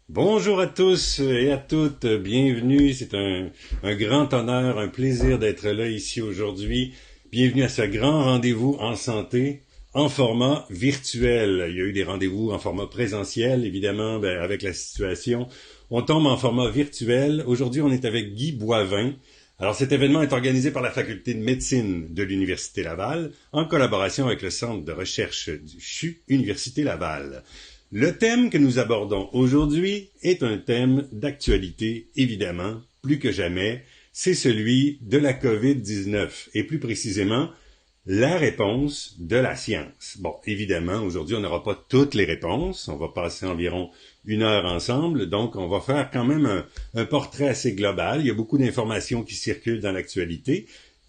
Bonjour à tous et à toutes, bienvenue, c'est un grand honneur, un plaisir d'être là ici aujourd'hui. Bienvenue à ce grand rendez-vous en santé en format virtuel. Il y a eu des rendez-vous en format présentiel, évidemment, avec la situation. On tombe en format virtuel. Aujourd'hui, on est avec Guy Boivin. Alors cet événement est organisé par la Faculté de médecine de l'Université Laval en collaboration avec le Centre de recherche du CHU Université Laval. Le thème que nous abordons aujourd'hui est un thème d'actualité, évidemment, plus que jamais. C'est celui de la COVID-19 et plus précisément la réponse de la science. Bon, évidemment, aujourd'hui, on n'aura pas toutes les réponses. On va passer environ 1 heure ensemble, donc on va faire quand même un portrait assez global. Il y a beaucoup d'informations qui circulent dans l'actualité.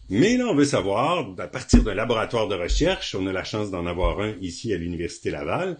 Mais là, on veut savoir, à partir d'un laboratoire de recherche, on a la chance d'en avoir un ici à l'Université Laval,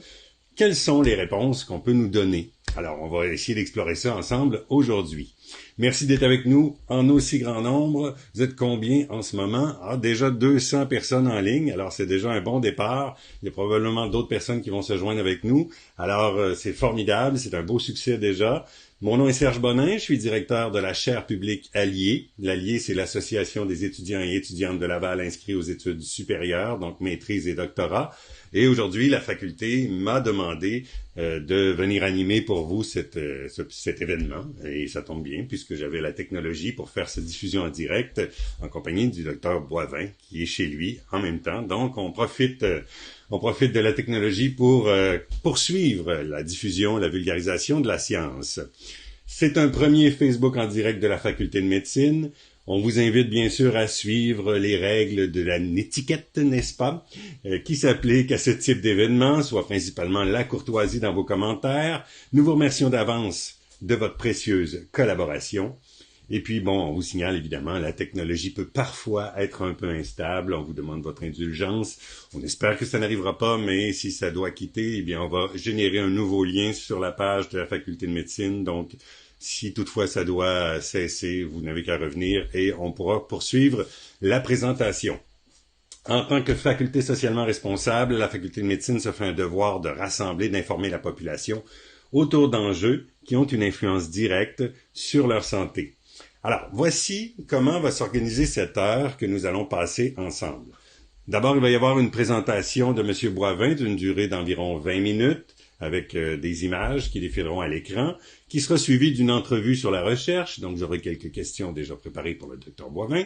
quelles sont les réponses qu'on peut nous donner? Alors, on va essayer d'explorer ça ensemble aujourd'hui. Merci d'être avec nous en aussi grand nombre. Vous êtes combien en ce moment? Ah, déjà 200 personnes en ligne, alors c'est déjà un bon départ. Il y a probablement d'autres personnes qui vont se joindre avec nous. Alors, c'est formidable, c'est un beau succès déjà. Mon nom est Serge Bonin, je suis directeur de la chaire publique Allier. L'Allier, c'est l'association des étudiants et étudiantes de Laval inscrits aux études supérieures, donc maîtrise et doctorat. Et aujourd'hui, la faculté m'a demandé de venir animer pour vous cet événement. Et ça tombe bien, puisque j'avais la technologie pour faire cette diffusion en direct en compagnie du docteur Boivin, qui est chez lui en même temps. Donc, on profite de la technologie pour poursuivre la diffusion, la vulgarisation de la science. C'est un premier Facebook en direct de la faculté de médecine. On vous invite bien sûr à suivre les règles de la netiquette, n'est-ce pas, qui s'appliquent à ce type d'événement, soit principalement la courtoisie dans vos commentaires. Nous vous remercions d'avance de votre précieuse collaboration. Et puis, bon, on vous signale évidemment, la technologie peut parfois être un peu instable. On vous demande votre indulgence. On espère que ça n'arrivera pas, mais si ça doit quitter, eh bien, on va générer un nouveau lien sur la page de la faculté de médecine. Donc, si toutefois ça doit cesser, vous n'avez qu'à revenir et on pourra poursuivre la présentation. En tant que faculté socialement responsable, la faculté de médecine se fait un devoir de rassembler, d'informer la population autour d'enjeux qui ont une influence directe sur leur santé. Alors, voici comment va s'organiser cette heure que nous allons passer ensemble. D'abord, il va y avoir une présentation de M. Boivin d'une durée d'environ 20 minutes avec des images qui défileront à l'écran, qui sera suivie d'une entrevue sur la recherche, donc j'aurai quelques questions déjà préparées pour le Dr Boivin,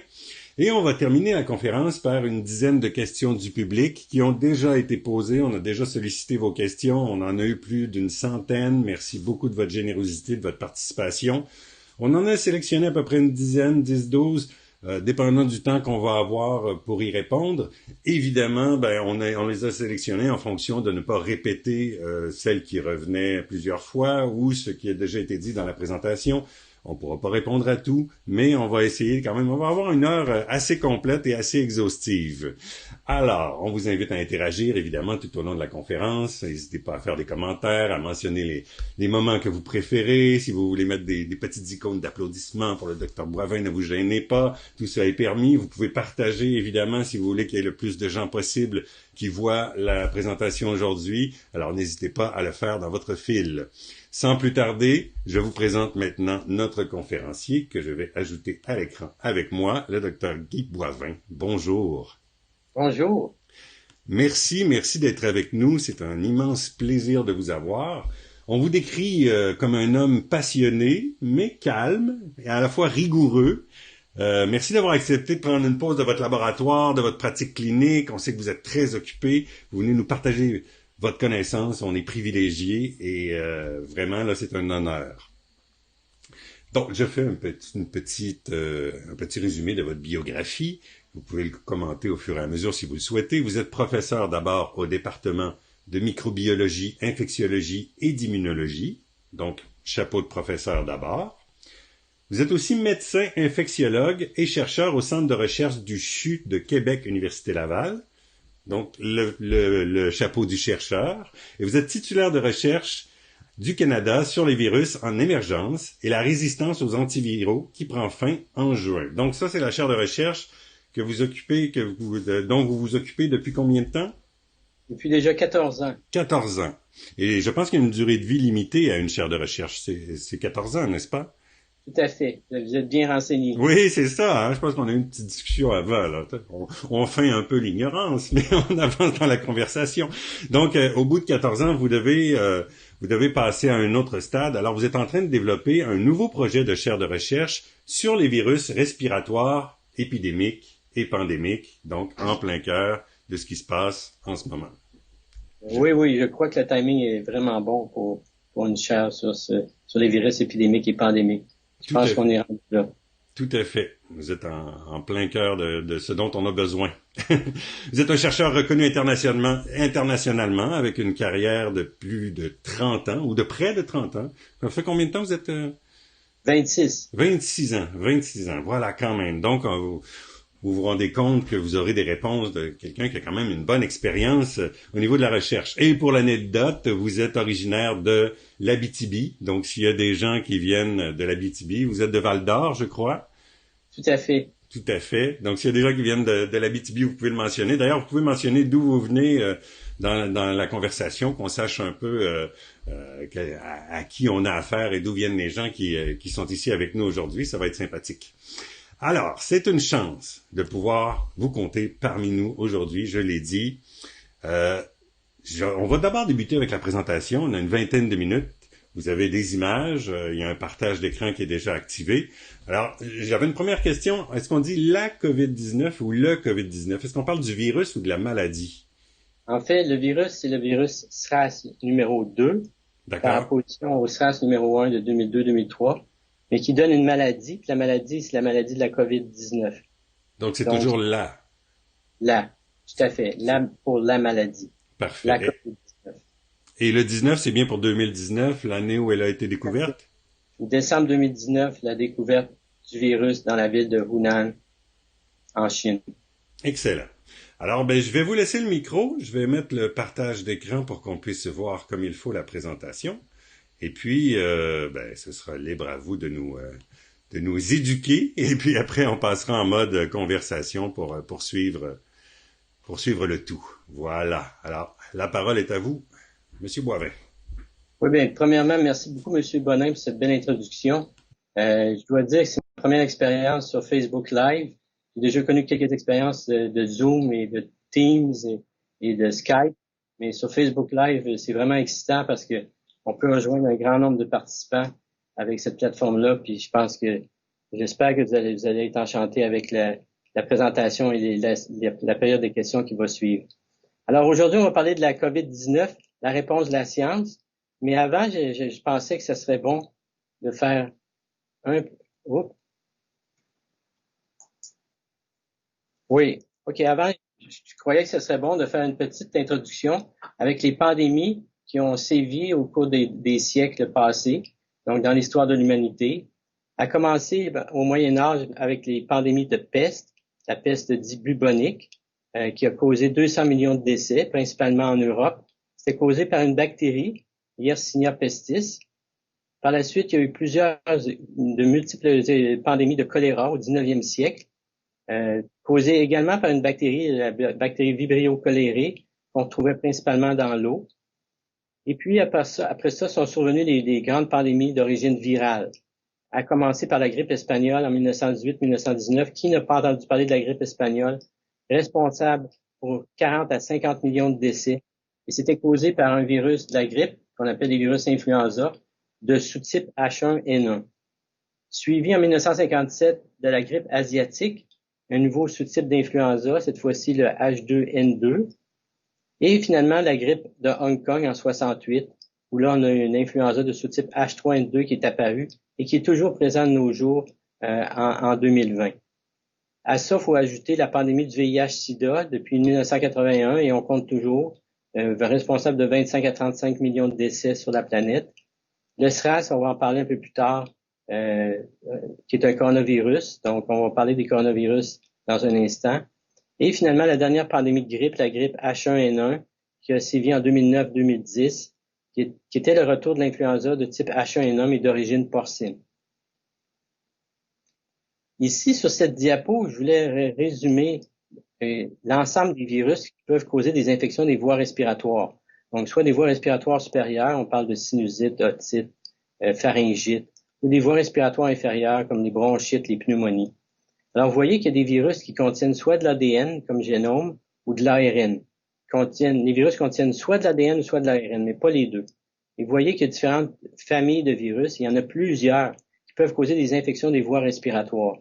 et on va terminer la conférence par une dizaine de questions du public qui ont déjà été posées, on a déjà sollicité vos questions, on en a eu plus d'une centaine, merci beaucoup de votre générosité, de votre participation. On en a sélectionné à peu près une dizaine, 10, 12, dépendant du temps qu'on va avoir pour y répondre. Évidemment, on les a sélectionnés en fonction de ne pas répéter celles qui revenaient plusieurs fois ou ce qui a déjà été dit dans la présentation. On pourra pas répondre à tout, mais on va essayer quand même. On va avoir 1 heure assez complète et assez exhaustive. Alors, on vous invite à interagir, évidemment, tout au long de la conférence. N'hésitez pas à faire des commentaires, à mentionner les moments que vous préférez. Si vous voulez mettre des petites icônes d'applaudissements pour le Dr Boivin, ne vous gênez pas. Tout ça est permis. Vous pouvez partager, évidemment, si vous voulez qu'il y ait le plus de gens possible qui voient la présentation aujourd'hui. Alors, n'hésitez pas à le faire dans votre fil. Sans plus tarder, je vous présente maintenant notre conférencier que je vais ajouter à l'écran avec moi, le Dr Guy Boivin. Bonjour. Bonjour. Merci d'être avec nous. C'est un immense plaisir de vous avoir. On vous décrit comme un homme passionné, mais calme et à la fois rigoureux. Merci d'avoir accepté de prendre une pause de votre laboratoire, de votre pratique clinique. On sait que vous êtes très occupé. Vous venez nous partager votre connaissance, on est privilégié et vraiment, là, c'est un honneur. Donc, je fais un petit résumé de votre biographie. Vous pouvez le commenter au fur et à mesure si vous le souhaitez. Vous êtes professeur d'abord au département de microbiologie, infectiologie et d'immunologie. Donc, chapeau de professeur d'abord. Vous êtes aussi médecin infectiologue et chercheur au Centre de recherche du CHU de Québec, Université Laval. Donc, le chapeau du chercheur. Et vous êtes titulaire de recherche du Canada sur les virus en émergence et la résistance aux antiviraux qui prend fin en juin. Donc, ça, c'est la chaire de recherche que vous occupez, dont vous vous occupez depuis combien de temps? Depuis déjà 14 ans. 14 ans. Et je pense qu'il y a une durée de vie limitée à une chaire de recherche. C'est 14 ans, n'est-ce pas? Tout à fait. Vous êtes bien renseigné. Oui, c'est ça. Hein? Je pense qu'on a eu une petite discussion avant. Là. On feint un peu l'ignorance, mais on avance dans la conversation. Donc, au bout de 14 ans, vous devez passer à un autre stade. Alors, vous êtes en train de développer un nouveau projet de chaire de recherche sur les virus respiratoires épidémiques et pandémiques, donc en plein cœur de ce qui se passe en ce moment. Oui, oui, je crois que le timing est vraiment bon pour une chaire sur les virus épidémiques et pandémiques. Je Tout pense à qu'on fait. est rendu là. Tout à fait. Vous êtes en plein cœur de ce dont on a besoin. Vous êtes un chercheur reconnu internationalement avec une carrière de plus de 30 ans ou de près de 30 ans. Ça fait combien de temps vous êtes 26. 26 ans, 26 ans. Voilà quand même. Donc vous vous rendez compte que vous aurez des réponses de quelqu'un qui a quand même une bonne expérience au niveau de la recherche. Et pour l'anecdote, vous êtes originaire de l'Abitibi. Donc s'il y a des gens qui viennent de l'Abitibi, vous êtes de Val-d'Or, je crois. Tout à fait. Tout à fait. Donc, s'il y a des gens qui viennent de l'Abitibi, vous pouvez le mentionner. D'ailleurs, vous pouvez mentionner d'où vous venez dans la conversation, qu'on sache un peu à qui on a affaire et d'où viennent les gens qui sont ici avec nous aujourd'hui. Ça va être sympathique. Alors, c'est une chance de pouvoir vous compter parmi nous aujourd'hui, je l'ai dit. Euh, on va d'abord débuter avec la présentation. On a une vingtaine de minutes. Vous avez des images, il y a un partage d'écran qui est déjà activé. Alors, j'avais une première question. Est-ce qu'on dit la COVID-19 ou le COVID-19? Est-ce qu'on parle du virus ou de la maladie? En fait, le virus, c'est le virus SRAS numéro 2, par D'accord? opposition au SRAS numéro 1 de 2002-2003, mais qui donne une maladie. Puis la maladie, c'est la maladie de la COVID-19. Donc, c'est Donc, toujours là. là, tout à fait, là pour la maladie, Parfait. la COVID-19. Et le 19, c'est bien pour 2019, l'année où elle a été découverte? Décembre 2019, la découverte du virus dans la ville de Hunan, en Chine. Excellent. Alors, ben, je vais vous laisser le micro. Je vais mettre le partage d'écran pour qu'on puisse voir comme il faut la présentation. Et puis, ben, ce sera libre à vous de nous éduquer. Et puis après, on passera en mode conversation pour poursuivre le tout. Voilà. Alors, la parole est à vous, Monsieur Boivin. Oui, bien, premièrement, merci beaucoup, Monsieur Bonin, pour cette belle introduction. Je dois dire que c'est ma première expérience sur Facebook Live. J'ai déjà connu quelques expériences de Zoom et de Teams et de Skype, mais sur Facebook Live, c'est vraiment excitant parce que on peut rejoindre un grand nombre de participants avec cette plateforme-là. Puis je pense que j'espère que vous allez être enchantés avec la présentation et la période de questions qui va suivre. Alors aujourd'hui, on va parler de la COVID-19, la réponse de la science. Mais avant, je pensais que ce serait bon de faire un... Oups. Oui, OK. Avant, je croyais que ce serait bon de faire une petite introduction avec les pandémies qui ont sévi au cours des siècles passés, donc dans l'histoire de l'humanité, à commencer au Moyen Âge avec les pandémies de peste, la peste dite bubonique, qui a causé 200 millions de décès, principalement en Europe. C'était causé par une bactérie, Yersinia pestis. Par la suite, il y a eu de multiples pandémies de choléra au 19e siècle, causées également par une bactérie, la bactérie Vibrio cholerae, qu'on trouvait principalement dans l'eau. Et puis, après ça sont survenues des grandes pandémies d'origine virale, à commencer par la grippe espagnole en 1918-1919. Qui n'a pas entendu parler de la grippe espagnole, responsable pour 40 à 50 millions de décès? Et c'était causé par un virus de la grippe, qu'on appelle les virus influenza, de sous-type H1N1. Suivi en 1957 de la grippe asiatique, un nouveau sous-type d'influenza, cette fois-ci le H2N2. Et finalement, la grippe de Hong Kong en 68, où là, on a une influenza de sous-type H3N2 qui est apparue et qui est toujours présente de nos jours en 2020. À ça, il faut ajouter la pandémie du VIH-Sida depuis 1981 et on compte toujours, responsable de 25 à 35 millions de décès sur la planète. Le SRAS, on va en parler un peu plus tard, qui est un coronavirus. Donc, on va parler des coronavirus dans un instant. Et finalement, la dernière pandémie de grippe, la grippe H1N1, qui a sévi en 2009-2010, qui était le retour de l'influenza de type H1N1 mais d'origine porcine. Ici, sur cette diapo, je voulais résumer l'ensemble des virus qui peuvent causer des infections des voies respiratoires. Donc, soit des voies respiratoires supérieures, on parle de sinusite, otite, pharyngite, ou des voies respiratoires inférieures comme les bronchites, les pneumonies. Alors, vous voyez qu'il y a des virus qui contiennent soit de l'ADN comme génome ou de l'ARN. Les virus contiennent soit de l'ADN ou soit de l'ARN, mais pas les deux. Et vous voyez qu'il y a différentes familles de virus. Il y en a plusieurs qui peuvent causer des infections des voies respiratoires.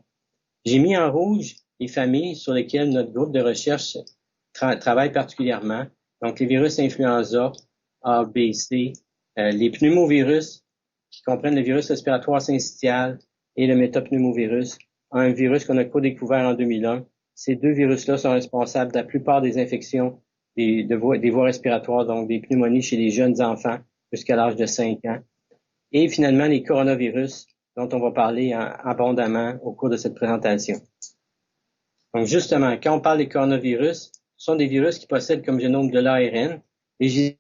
J'ai mis en rouge les familles sur lesquelles notre groupe de recherche travaille particulièrement. Donc, les virus influenza, A, B, C, les pneumovirus, qui comprennent le virus respiratoire syncytial et le métapneumovirus, un virus qu'on a co-découvert en 2001. Ces deux virus-là sont responsables de la plupart des infections des voies respiratoires, donc des pneumonies chez les jeunes enfants jusqu'à l'âge de 5 ans. Et finalement, les coronavirus, dont on va parler abondamment au cours de cette présentation. Donc justement, quand on parle des coronavirus, ce sont des virus qui possèdent comme génome de l'ARN, et je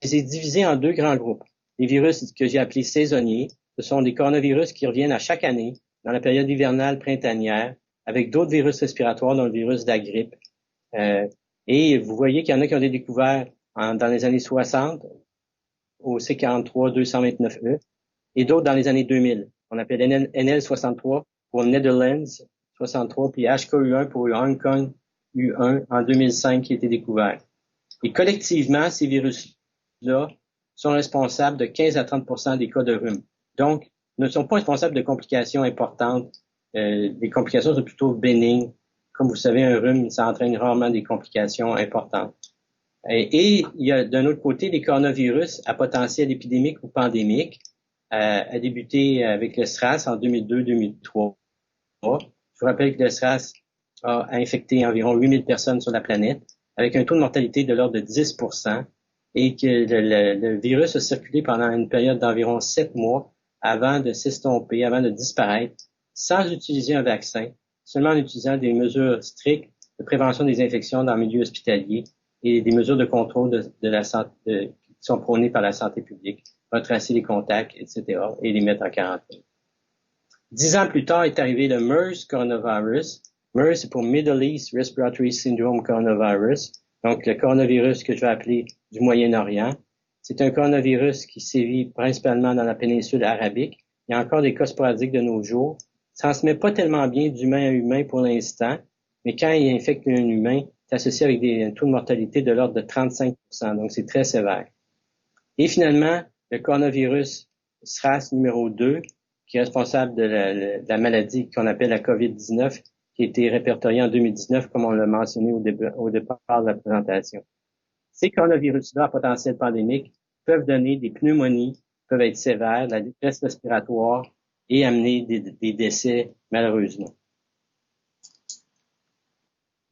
les ai divisés en deux grands groupes. Les virus que j'ai appelés saisonniers, ce sont des coronavirus qui reviennent à chaque année, dans la période hivernale printanière, avec d'autres virus respiratoires, dont le virus de la grippe. Et vous voyez qu'il y en a qui ont été découverts dans les années 60, au C43-229E, et d'autres dans les années 2000. On appelle NL63 pour Netherlands 63, puis HKU1 pour Hong Kong U1 en 2005 qui a été découvert. Et collectivement, ces virus-là sont responsables de 15 à 30% des cas de rhume. Donc, ne sont pas responsables de complications importantes. Les complications sont plutôt bénignes. Comme vous savez, un rhume, ça entraîne rarement des complications importantes. Et il y a d'un autre côté les coronavirus à potentiel épidémique ou pandémique, a débuté avec le SRAS en 2002-2003. Je vous rappelle que le SRAS a infecté environ 8000 personnes sur la planète, avec un taux de mortalité de l'ordre de 10%, et que le virus a circulé pendant une période d'environ 7 mois avant de s'estomper, avant de disparaître, sans utiliser un vaccin, seulement en utilisant des mesures strictes de prévention des infections dans le milieu hospitalier et des mesures de contrôle de la santé qui sont prônées par la santé publique, retracer les contacts, etc., et les mettre en quarantaine. 10 ans plus tard est arrivé le MERS coronavirus. MERS, c'est pour Middle East Respiratory Syndrome Coronavirus, donc le coronavirus que je vais appeler du Moyen-Orient. C'est un coronavirus qui sévit principalement dans la péninsule arabique. Il y a encore des cas sporadiques de nos jours. Ça ne se met pas tellement bien d'humain à humain pour l'instant, mais quand il infecte un humain, c'est associé avec des taux de mortalité de l'ordre de 35%, donc c'est très sévère. Et finalement, le coronavirus SRAS numéro 2, qui est responsable de la maladie qu'on appelle la COVID-19, qui a été répertoriée en 2019, comme on l'a mentionné au départ de la présentation. Ces coronavirus-là à potentiel pandémique peuvent donner des pneumonies, peuvent être sévères, de la détresse respiratoire et amener des décès, malheureusement.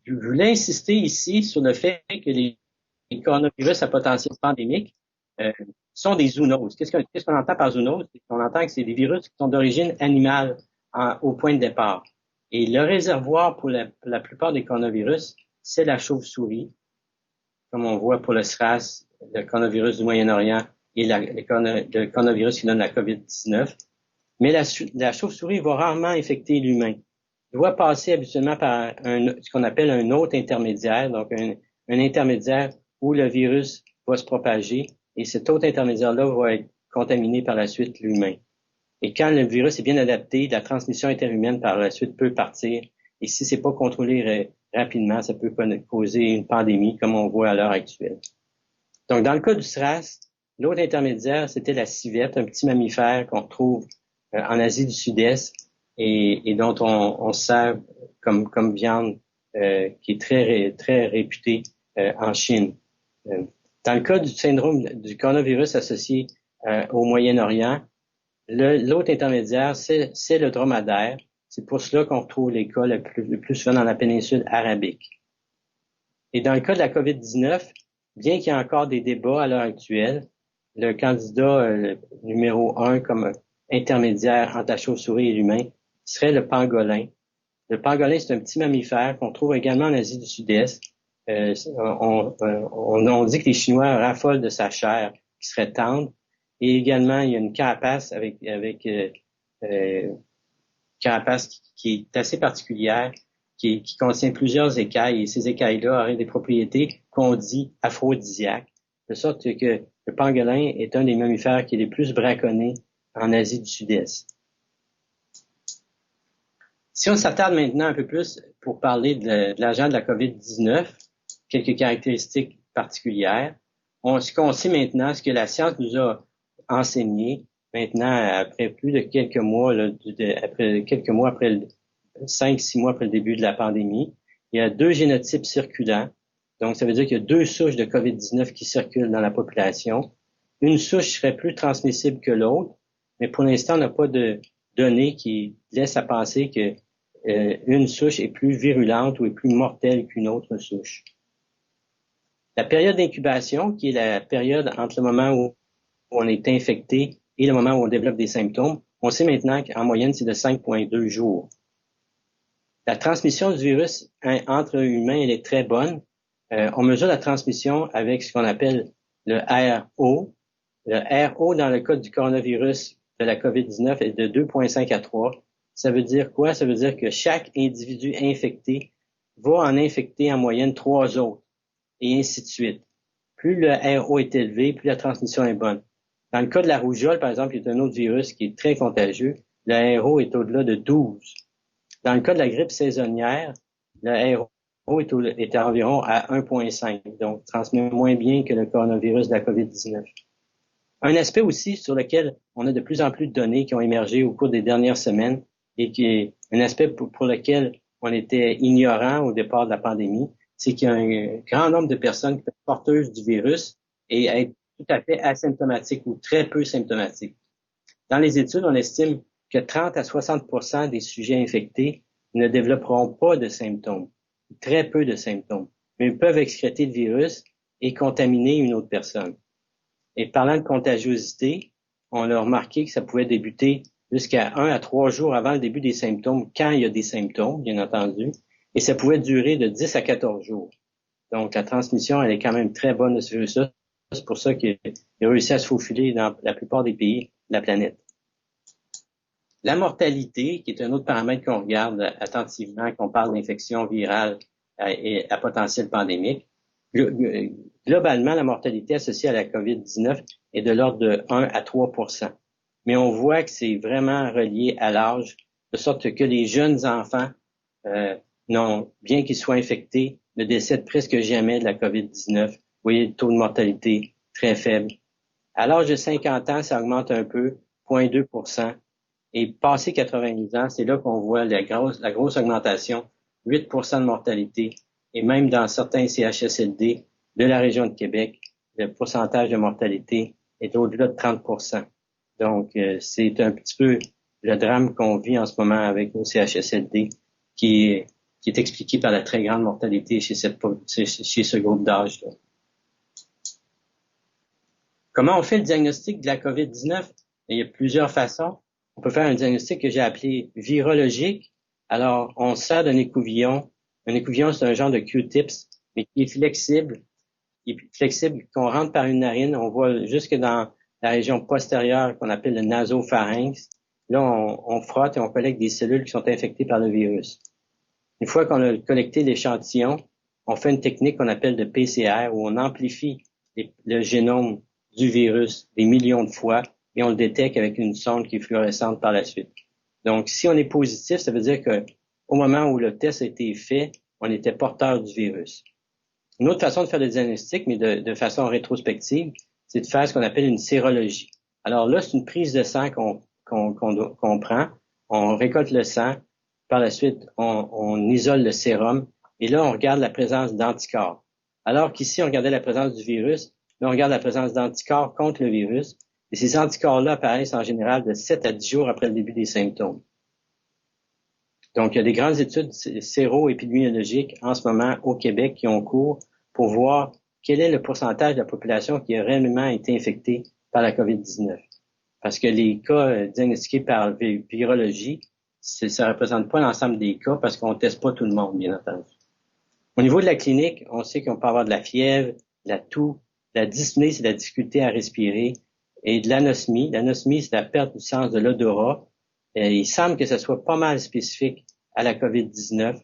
Je voulais insister ici sur le fait que les coronavirus à potentiel pandémique sont des zoonoses. Qu'est-ce qu'on entend par zoonose? On entend que c'est des virus qui sont d'origine animale au point de départ. Et le réservoir pour la plupart des coronavirus, c'est la chauve-souris, comme on voit pour le SRAS, le coronavirus du Moyen-Orient et le coronavirus qui donne la COVID-19. Mais la chauve-souris va rarement infecter l'humain. Il doit passer habituellement par ce qu'on appelle un hôte intermédiaire, donc un intermédiaire où le virus va se propager et cet hôte intermédiaire-là va être contaminé par la suite l'humain. Et quand le virus est bien adapté, la transmission interhumaine par la suite peut partir. Et si c'est pas contrôlé rapidement, ça peut causer une pandémie comme on voit à l'heure actuelle. Donc, dans le cas du SRAS, l'hôte intermédiaire, c'était la civette, un petit mammifère qu'on retrouve en Asie du Sud-Est et dont on sert comme viande qui est très réputée en Chine. Dans le cas du syndrome du coronavirus associé au Moyen-Orient, l'hôte intermédiaire, c'est le dromadaire. C'est pour cela qu'on retrouve les cas le plus souvent dans la péninsule arabique. Et dans le cas de la COVID-19, bien qu'il y ait encore des débats à l'heure actuelle, le candidat numéro 1 comme intermédiaire entre la chauve-souris et l'humain serait le pangolin. Le pangolin, c'est un petit mammifère qu'on trouve également en Asie du Sud-Est. On dit que les Chinois raffolent de sa chair qui serait tendre. Et également, il y a une carapace carapace qui est assez particulière, qui contient plusieurs écailles. Et ces écailles-là auraient des propriétés qu'on dit aphrodisiaques. de sorte que le pangolin est un des mammifères qui est les plus braconnés en Asie du Sud-Est. Si on s'attarde maintenant un peu plus pour parler de l'agent de la COVID-19, quelques caractéristiques particulières, ce qu'on sait maintenant, ce que la science nous a enseigné, maintenant, après plus de quelques mois, après 5-6 mois après le début de la pandémie, il y a 2 génotypes circulants. Donc, ça veut dire qu'il y a 2 souches de COVID-19 qui circulent dans la population. Une souche serait plus transmissible que l'autre, mais pour l'instant, on n'a pas de données qui laissent à penser que une souche est plus virulente ou est plus mortelle qu'une autre souche. La période d'incubation, qui est la période entre le moment où on est infecté et le moment où on développe des symptômes, on sait maintenant qu'en moyenne, c'est de 5,2 jours. La transmission du virus entre humains, elle est très bonne. On mesure la transmission avec ce qu'on appelle le RO. Le RO, dans le cas du coronavirus de la COVID-19, est de 2,5 à 3. Ça veut dire quoi? Ça veut dire que chaque individu infecté va en infecter en moyenne 3 autres, et ainsi de suite. Plus le RO est élevé, plus la transmission est bonne. Dans le cas de la rougeole, par exemple, qui est un autre virus qui est très contagieux, le RO est au-delà de 12. Dans le cas de la grippe saisonnière, le RO est environ à 1,5, donc transmet moins bien que le coronavirus de la COVID-19. Un aspect aussi sur lequel on a de plus en plus de données qui ont émergé au cours des dernières semaines et qui est un aspect pour lequel on était ignorant au départ de la pandémie, c'est qu'il y a un grand nombre de personnes qui sont porteuses du virus et être tout à fait asymptomatiques ou très peu symptomatiques. Dans les études, on estime que 30 à 60% des sujets infectés ne développeront pas de symptômes, très peu de symptômes, mais ils peuvent excréter le virus et contaminer une autre personne. Et parlant de contagiosité, on a remarqué que ça pouvait débuter jusqu'à 1 à 3 jours avant le début des symptômes, quand il y a des symptômes, bien entendu, et ça pouvait durer de 10 à 14 jours. Donc, la transmission, elle est quand même très bonne de ce virus-là. C'est pour ça qu'il a réussi à se faufiler dans la plupart des pays de la planète. La mortalité, qui est un autre paramètre qu'on regarde attentivement quand on parle d'infection virale et à potentiel pandémique, globalement, la mortalité associée à la COVID-19 est de l'ordre de 1 à 3%. Mais on voit que c'est vraiment relié à l'âge, de sorte que les jeunes enfants, bien qu'ils soient infectés, ne décèdent presque jamais de la COVID-19. Vous voyez le taux de mortalité très faible. À l'âge de 50 ans, ça augmente un peu, 0,2%. Et passé 90 ans, c'est là qu'on voit la grosse augmentation, 8% de mortalité. Et même dans certains CHSLD de la région de Québec, le pourcentage de mortalité est au-delà de 30%. Donc, c'est un petit peu le drame qu'on vit en ce moment avec nos CHSLD qui est expliqué par la très grande mortalité chez ce groupe d'âge-là. Comment on fait le diagnostic de la COVID-19? Il y a plusieurs façons. On peut faire un diagnostic que j'ai appelé virologique. Alors, on sert d'un écouvillon. Un écouvillon, c'est un genre de Q-tips, mais qui est flexible. Qu'on rentre par une narine. On voit jusque dans la région postérieure qu'on appelle le nasopharynx. Là, on frotte et on collecte des cellules qui sont infectées par le virus. Une fois qu'on a collecté l'échantillon, on fait une technique qu'on appelle de PCR où on amplifie le génome du virus des millions de fois et on le détecte avec une sonde qui est fluorescente par la suite. Donc, si on est positif, ça veut dire que au moment où le test a été fait, on était porteur du virus. Une autre façon de faire le diagnostic, mais de façon rétrospective, c'est de faire ce qu'on appelle une sérologie. Alors là, c'est une prise de sang qu'on prend, on récolte le sang, par la suite, on isole le sérum, et là, on regarde la présence d'anticorps. Alors qu'ici, on regardait la présence du virus, là, on regarde la présence d'anticorps contre le virus, et ces anticorps-là apparaissent en général de 7 à 10 jours après le début des symptômes. Donc, il y a des grandes études séro-épidémiologiques en ce moment au Québec qui ont cours pour voir quel est le pourcentage de la population qui a réellement été infectée par la COVID-19. Parce que les cas diagnostiqués par virologie, ça représente pas l'ensemble des cas parce qu'on teste pas tout le monde, bien entendu. Au niveau de la clinique, on sait qu'on peut avoir de la fièvre, de la toux, de la dyspnée, c'est la difficulté à respirer, et de l'anosmie. L'anosmie, c'est la perte du sens de l'odorat. Il semble que ce soit pas mal spécifique à la COVID-19.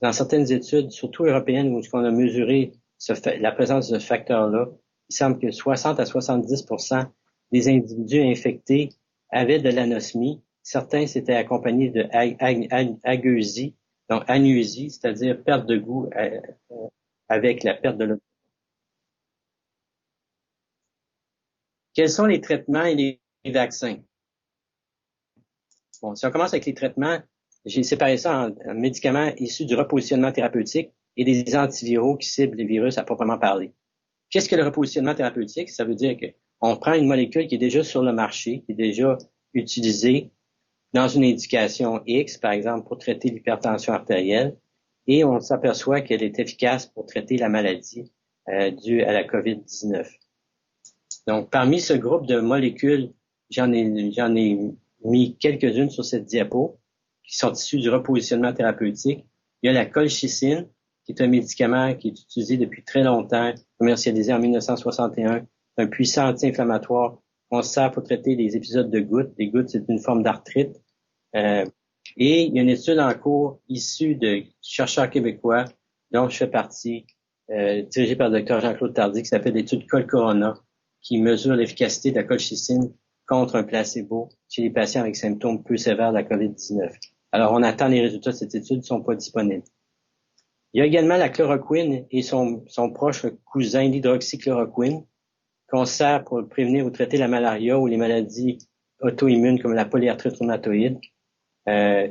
Dans certaines études, surtout européennes, où on a mesuré la présence de ce facteur-là, il il semble que 60 à 70% des individus infectés avaient de l'anosmie. Certains s'étaient accompagnés de agueusie, donc anusie, c'est-à-dire perte de goût avec la perte de l'odorat. Quels sont les traitements et les vaccins? Bon, si on commence avec les traitements, j'ai séparé ça en médicaments issus du repositionnement thérapeutique et des antiviraux qui ciblent les virus à proprement parler. Qu'est-ce que le repositionnement thérapeutique? Ça veut dire qu'on prend une molécule qui est déjà sur le marché, qui est déjà utilisée dans une indication X, par exemple pour traiter l'hypertension artérielle, et on s'aperçoit qu'elle est efficace pour traiter la maladie due à la COVID-19. Donc, parmi ce groupe de molécules, j'en ai mis quelques-unes sur cette diapo, qui sont issues du repositionnement thérapeutique. Il y a la colchicine, qui est un médicament qui est utilisé depuis très longtemps, commercialisé en 1961, un puissant anti-inflammatoire qu'on sert pour traiter les épisodes de gouttes. Les gouttes, c'est une forme d'arthrite. Et il y a une étude en cours issue de chercheurs québécois, dont je fais partie, dirigée par le Dr Jean-Claude Tardy, qui s'appelle l'étude Col-Corona, qui mesure l'efficacité de la colchicine contre un placebo chez les patients avec symptômes peu sévères de la COVID-19. Alors, on attend les résultats de cette étude, ne sont pas disponibles. Il y a également la chloroquine et son proche cousin, l'hydroxychloroquine, qu'on sert pour prévenir ou traiter la malaria ou les maladies auto-immunes comme la polyarthrite rhumatoïde.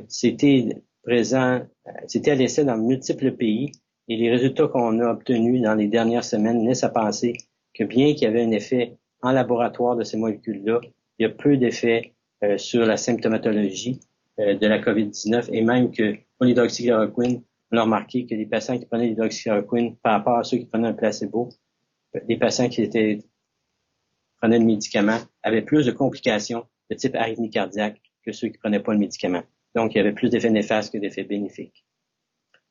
C'était à l'essai dans multiples pays et les résultats qu'on a obtenus dans les dernières semaines laissent à penser que bien qu'il y avait un effet en laboratoire de ces molécules-là, il y a peu d'effets sur la symptomatologie de la COVID-19 et même que pour l'hydroxychloroquine, on a remarqué que les patients qui prenaient l'hydroxychloroquine par rapport à ceux qui prenaient un placebo, les patients qui prenaient le médicament avaient plus de complications de type arythmie cardiaque que ceux qui prenaient pas le médicament. Donc, il y avait plus d'effets néfastes que d'effets bénéfiques.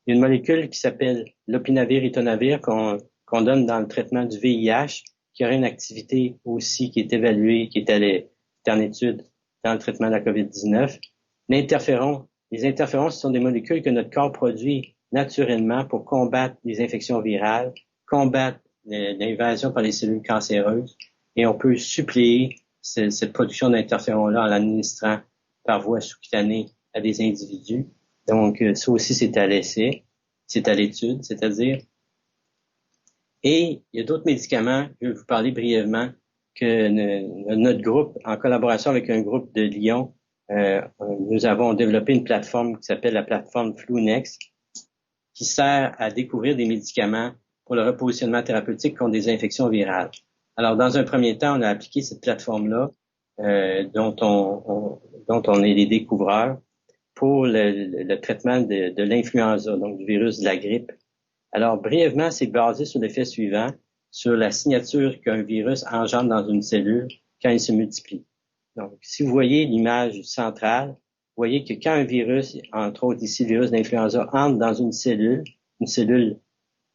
Il y a une molécule qui s'appelle l'opinavir-ritonavir qu'on donne dans le traitement du VIH, qui aurait une activité aussi qui est évaluée, qui est en étude dans le traitement de la COVID-19. Les interférons, ce sont des molécules que notre corps produit naturellement pour combattre les infections virales, combattre l'invasion par les cellules cancéreuses, et on peut suppléer cette production d'interférons-là en l'administrant par voie sous-cutanée à des individus. Donc, ça aussi, c'est à l'essai, c'est à l'étude, c'est-à-dire. Et il y a d'autres médicaments, je vais vous parler brièvement, que notre groupe, en collaboration avec un groupe de Lyon, nous avons développé une plateforme qui s'appelle la plateforme FluNex, qui sert à découvrir des médicaments pour le repositionnement thérapeutique contre des infections virales. Alors, dans un premier temps, on a appliqué cette plateforme-là, dont on est les découvreurs, pour le traitement de l'influenza, donc du virus de la grippe. Alors, brièvement, c'est basé sur l'effet suivant, sur la signature qu'un virus engendre dans une cellule quand il se multiplie. Donc, si vous voyez l'image centrale, vous voyez que quand un virus, entre autres ici le virus d'influenza, entre dans une cellule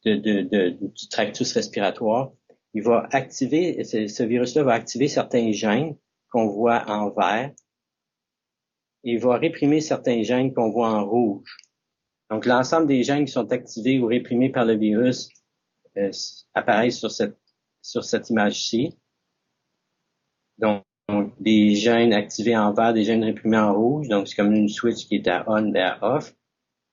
du tractus respiratoire, il va activer, ce virus-là va activer certains gènes qu'on voit en vert, et il va réprimer certains gènes qu'on voit en rouge. Donc, l'ensemble des gènes qui sont activés ou réprimés par le virus apparaissent sur cette image-ci. Donc, des gènes activés en vert, des gènes réprimés en rouge. Donc, c'est comme une switch qui est à on vers off.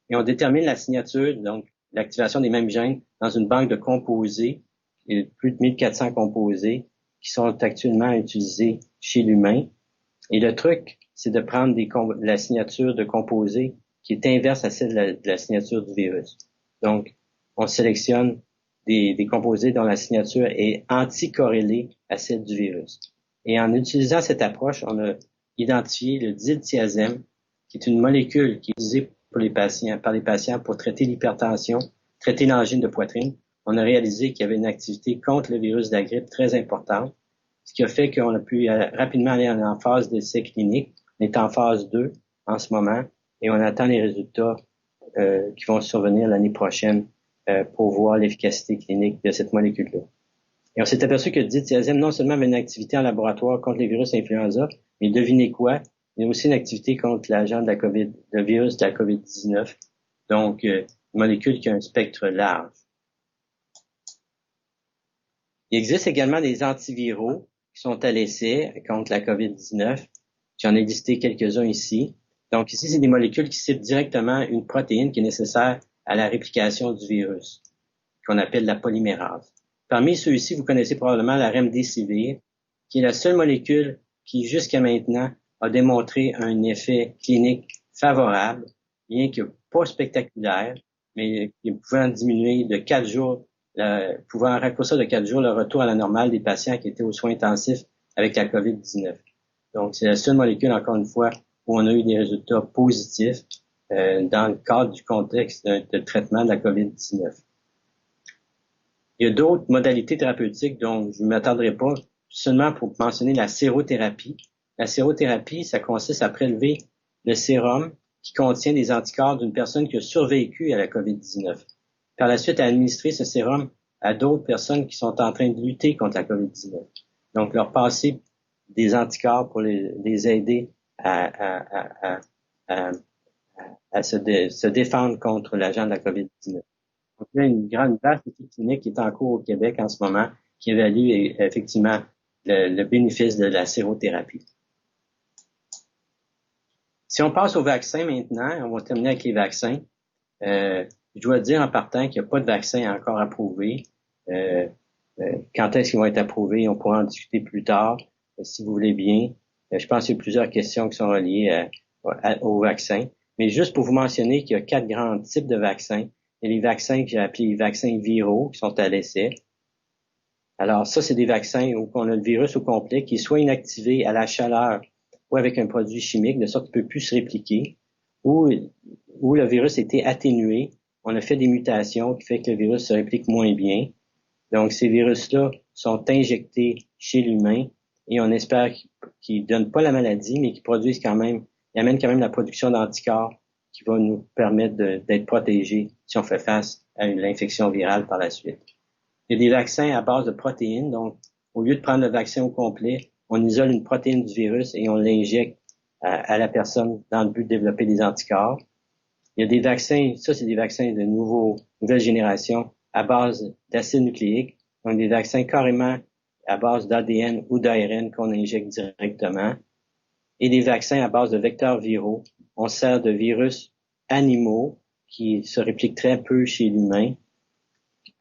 Et on détermine la signature, donc l'activation des mêmes gènes dans une banque de composés, et plus de 1400 composés qui sont actuellement utilisés chez l'humain. Et le truc, c'est de prendre la signature de composés qui est inverse à celle de la signature du virus. Donc, on sélectionne des composés dont la signature est anticorrélée à celle du virus. Et en utilisant cette approche, on a identifié le diltiazem, qui est une molécule qui est utilisée par les patients pour traiter l'hypertension, traiter l'angine de poitrine. On a réalisé qu'il y avait une activité contre le virus de la grippe très importante, ce qui a fait qu'on a pu rapidement aller en phase d'essai clinique. On est en phase 2 en ce moment et on attend les résultats qui vont survenir l'année prochaine pour voir l'efficacité clinique de cette molécule-là. Et on s'est aperçu que le diltiazem non seulement avait une activité en laboratoire contre les virus influenza, mais devinez quoi? Il y a aussi une activité contre l'agent de la COVID, le virus de la COVID-19. Donc, une molécule qui a un spectre large. Il existe également des antiviraux qui sont à l'essai contre la COVID-19. J'en ai listé quelques-uns ici. Donc ici, c'est des molécules qui ciblent directement une protéine qui est nécessaire à la réplication du virus, qu'on appelle la polymérase. Parmi ceux-ci, vous connaissez probablement la remdesivir, qui est la seule molécule qui, jusqu'à maintenant, a démontré un effet clinique favorable, bien que pas spectaculaire, mais qui pouvait diminuer de 4 jours, pouvant raccourcir de 4 jours le retour à la normale des patients qui étaient aux soins intensifs avec la COVID-19. Donc, c'est la seule molécule, encore une fois, où on a eu des résultats positifs dans le cadre du contexte de traitement de la COVID-19. Il y a d'autres modalités thérapeutiques dont je ne m'attendrai pas, seulement pour mentionner la sérothérapie. La sérothérapie, ça consiste à prélever le sérum qui contient des anticorps d'une personne qui a survécu à la COVID-19. Par la suite, à administrer ce sérum à d'autres personnes qui sont en train de lutter contre la COVID-19. Donc, leur passer des anticorps pour les aider à se défendre contre l'agent de la COVID-19. Donc, il y a une grande vaste étude clinique qui est en cours au Québec en ce moment, qui évalue effectivement le bénéfice de la sérothérapie. Si on passe aux vaccins maintenant, on va terminer avec les vaccins. Je dois dire en partant qu'il n'y a pas de vaccin encore approuvé. Quand est-ce qu'ils vont être approuvés? On pourra en discuter plus tard, si vous voulez bien. Je pense qu'il y a plusieurs questions qui sont reliées aux vaccins. Mais juste pour vous mentionner qu'il y a 4 grands types de vaccins. Il y a les vaccins que j'ai appelés les vaccins viraux qui sont à l'essai. Alors ça, c'est des vaccins où on a le virus au complet qui est soit inactivé à la chaleur ou avec un produit chimique, de sorte qu'il ne peut plus se répliquer, ou le virus a été atténué. On a fait des mutations qui fait que le virus se réplique moins bien. Donc, ces virus-là sont injectés chez l'humain et on espère qu'ils ne donnent pas la maladie, mais qu'ils produisent quand même, ils amènent quand même la production d'anticorps qui va nous permettre d'être protégés si on fait face à l'infection virale par la suite. Il y a des vaccins à base de protéines, donc au lieu de prendre le vaccin au complet, on isole une protéine du virus et on l'injecte à la personne dans le but de développer des anticorps. Il y a des vaccins, ça c'est des vaccins de nouvelle génération à base d'acide nucléique, donc des vaccins carrément à base d'ADN ou d'ARN qu'on injecte directement, et des vaccins à base de vecteurs viraux. On sert de virus animaux qui se répliquent très peu chez l'humain,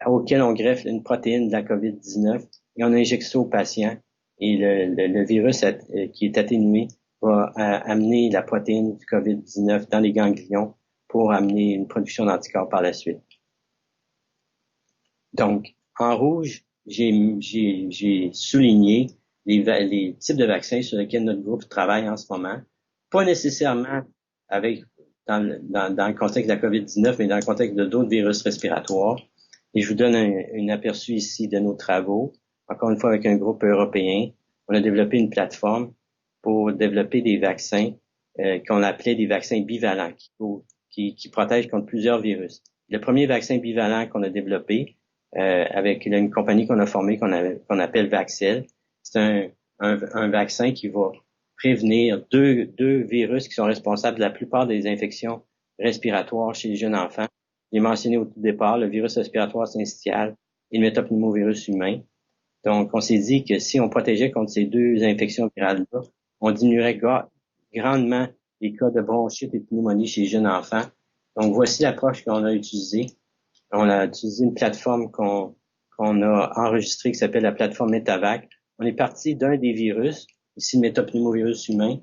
auquel on greffe une protéine de la COVID-19 et on injecte ça au patient. Et le virus qui est atténué va amener la protéine du COVID-19 dans les ganglions pour amener une production d'anticorps par la suite. Donc, en rouge, j'ai souligné les types de vaccins sur lesquels notre groupe travaille en ce moment. Pas nécessairement dans le contexte de la COVID-19, mais dans le contexte de d'autres virus respiratoires. Et je vous donne un aperçu ici de nos travaux. Encore une fois, avec un groupe européen, on a développé une plateforme pour développer des vaccins qu'on appelait des vaccins bivalents qui protègent contre plusieurs virus. Le premier vaccin bivalent qu'on a développé avec une compagnie qu'on a formée qu'on appelle Vaxel, c'est un vaccin qui va prévenir deux virus qui sont responsables de la plupart des infections respiratoires chez les jeunes enfants. J'ai mentionné au tout départ le virus respiratoire syncytial et le métapneumovirus humain. Donc, on s'est dit que si on protégeait contre ces deux infections virales-là, on diminuerait grandement les cas de bronchite et de pneumonie chez les jeunes enfants. Donc, voici l'approche qu'on a utilisée. On a utilisé une plateforme qu'on a enregistrée qui s'appelle la plateforme Metavac. On est parti d'un des virus, ici le métapneumovirus humain.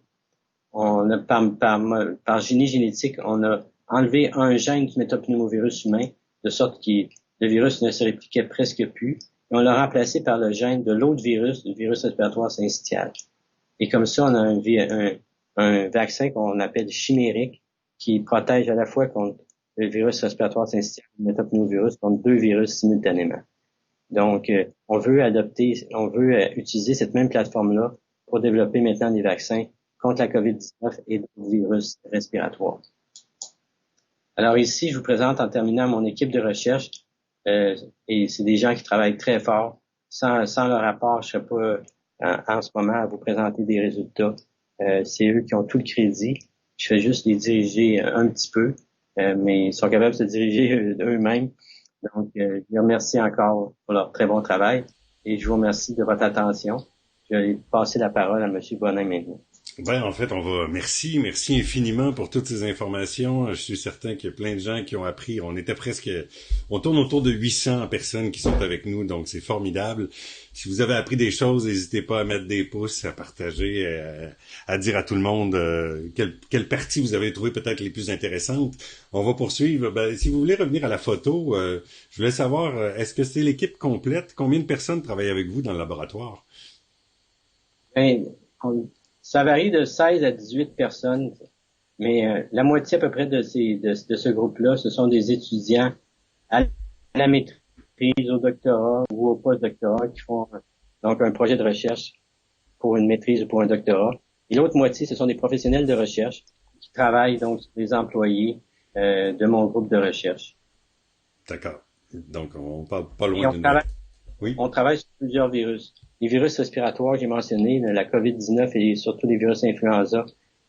On a par génie génétique, on a enlevé un gène du métapneumovirus humain, de sorte que le virus ne se répliquait presque plus. Et on l'a remplacé par le gène de l'autre virus, le virus respiratoire syncytial. Et comme ça, on a un vaccin qu'on appelle chimérique, qui protège à la fois contre le virus respiratoire syncytial et le métapneumovirus, contre deux virus simultanément. Donc, on veut utiliser cette même plateforme-là pour développer maintenant des vaccins contre la COVID-19 et d'autres virus respiratoires. Alors ici, je vous présente en terminant mon équipe de recherche, et c'est des gens qui travaillent très fort. Sans leur rapport, je serais pas en ce moment à vous présenter des résultats. C'est eux qui ont tout le crédit. Je fais juste les diriger un petit peu, mais ils sont capables de se diriger eux-mêmes. Donc, je les remercie encore pour leur très bon travail. et je vous remercie de votre attention. Je vais passer la parole à M. Bonin maintenant. Ben, en fait, merci infiniment pour toutes ces informations. Je suis certain qu'il y a plein de gens qui ont appris. On tourne autour de 800 personnes qui sont avec nous, donc c'est formidable. Si vous avez appris des choses, n'hésitez pas à mettre des pouces, à partager, à dire à tout le monde quelle partie vous avez trouvé peut-être les plus intéressantes. On va poursuivre. Ben, si vous voulez revenir à la photo, je voulais savoir, est-ce que c'est l'équipe complète? Combien de personnes travaillent avec vous dans le laboratoire? Ben, ça varie de 16 à 18 personnes, mais la moitié à peu près de ce groupe-là, ce sont des étudiants à la maîtrise, au doctorat ou au post-doctorat qui font donc un projet de recherche pour une maîtrise ou pour un doctorat. Et l'autre moitié, ce sont des professionnels de recherche qui travaillent donc sur des employés de mon groupe de recherche. D'accord. Donc, on parle pas loin Et on d'une... travaille, Oui? on travaille sur plusieurs virus. Les virus respiratoires, j'ai mentionné, la COVID-19 et surtout les virus influenza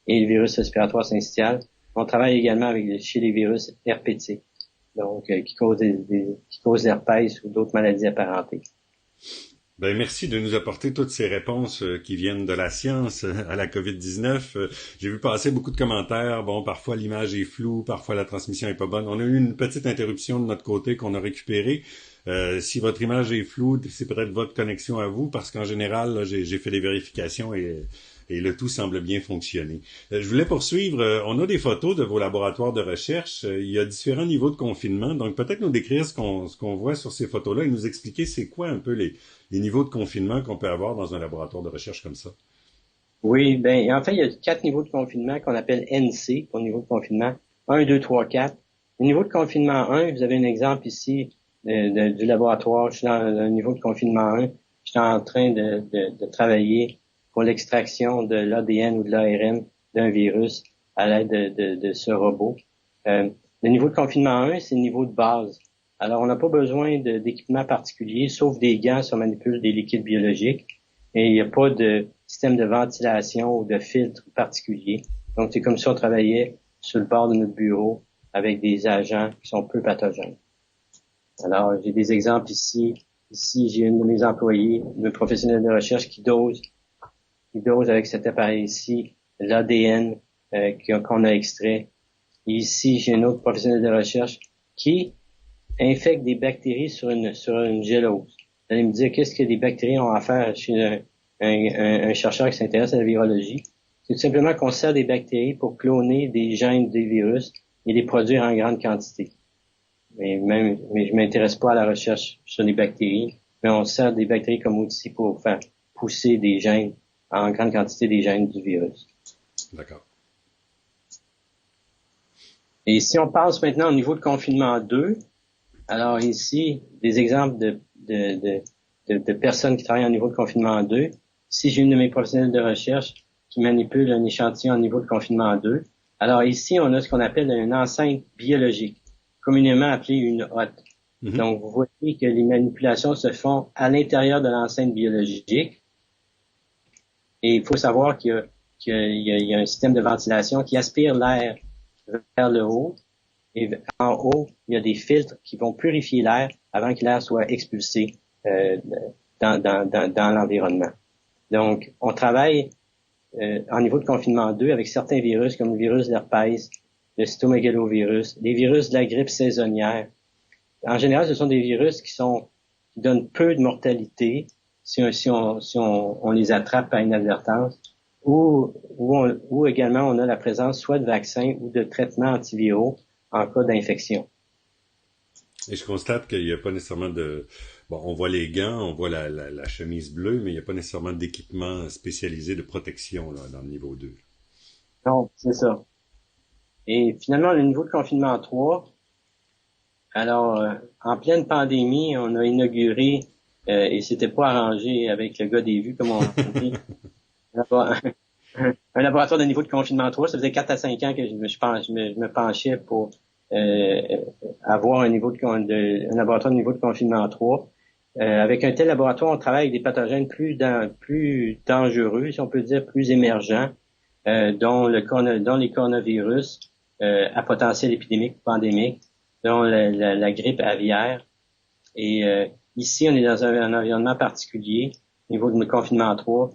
et le virus respiratoire syncytial. On travaille également chez les virus herpétiques, donc qui causent l'herpès ou d'autres maladies apparentées. Ben, merci de nous apporter toutes ces réponses qui viennent de la science à la COVID-19. J'ai vu passer beaucoup de commentaires. Bon, parfois l'image est floue, parfois la transmission est pas bonne. On a eu une petite interruption de notre côté qu'on a récupérée. Si votre image est floue, c'est peut-être votre connexion à vous, parce qu'en général, là, j'ai fait des vérifications et le tout semble bien fonctionner. Je voulais poursuivre. On a des photos de vos laboratoires de recherche. Il y a différents niveaux de confinement. Donc peut-être nous décrire ce qu'on voit sur ces photos-là et nous expliquer c'est quoi un peu les niveaux de confinement qu'on peut avoir dans un laboratoire de recherche comme ça. Oui, ben en fait, il y a 4 niveaux de confinement qu'on appelle NC pour niveau de confinement. 1, 2, 3, 4. Le niveau de confinement 1, vous avez un exemple ici du laboratoire. Je suis dans le niveau de confinement 1. Je suis en train de travailler pour l'extraction de l'ADN ou de l'ARN d'un virus à l'aide de ce robot. Le niveau de confinement 1, c'est le niveau de base. Alors, on n'a pas besoin d'équipement particulier, sauf des gants si on manipule des liquides biologiques. Et il n'y a pas de système de ventilation ou de filtre particulier. Donc, c'est comme si on travaillait sur le bord de notre bureau avec des agents qui sont peu pathogènes. Alors, j'ai des exemples ici. Ici, j'ai une de mes employés, un professionnel de recherche qui dose avec cet appareil ici l'ADN qu'on a extrait. Et ici, j'ai un autre professionnel de recherche qui infecte des bactéries sur une gélose. Vous allez me dire qu'est-ce que les bactéries ont à faire chez un chercheur qui s'intéresse à la virologie. C'est tout simplement qu'on sert des bactéries pour cloner des gènes des virus et les produire en grande quantité. Mais je m'intéresse pas à la recherche sur les bactéries, mais on sert des bactéries comme outil pour faire pousser des gènes en grande quantité des gènes du virus. D'accord. Et si on passe maintenant au niveau de confinement 2, alors ici, des exemples de personnes qui travaillent au niveau de confinement 2. Ici, j'ai une de mes professionnels de recherche qui manipule un échantillon au niveau de confinement 2. Alors ici, on a ce qu'on appelle une enceinte biologique, communément appelée une hotte. Mm-hmm. Donc, vous voyez que les manipulations se font à l'intérieur de l'enceinte biologique. Et il faut savoir qu'il y a un système de ventilation qui aspire l'air vers le haut. Et en haut, il y a des filtres qui vont purifier l'air avant que l'air soit expulsé dans l'environnement. Donc, on travaille en niveau de confinement 2 avec certains virus comme le virus de l'herpès, le cytomégalovirus, les virus de la grippe saisonnière. En général, ce sont des virus qui donnent peu de mortalité si on les attrape à inadvertance, ou également on a la présence soit de vaccins ou de traitements antiviraux en cas d'infection. Et je constate qu'il n'y a pas nécessairement de... Bon, on voit les gants, on voit la chemise bleue, mais il n'y a pas nécessairement d'équipement spécialisé de protection là, dans le niveau 2. Non, c'est ça. Et finalement, le niveau de confinement 3, alors, en pleine pandémie, on a inauguré, et c'était pas arrangé avec le gars des vues, comme on dit, un laboratoire de niveau de confinement 3. Ça faisait 4 à 5 ans que je me penchais pour avoir un laboratoire de niveau de confinement 3. Avec un tel laboratoire, on travaille avec des pathogènes plus dangereux, si on peut dire, plus émergents, dont les coronavirus à potentiel épidémique ou pandémique, dont la grippe aviaire. Et ici, on est dans un environnement particulier, au niveau de confinement 3.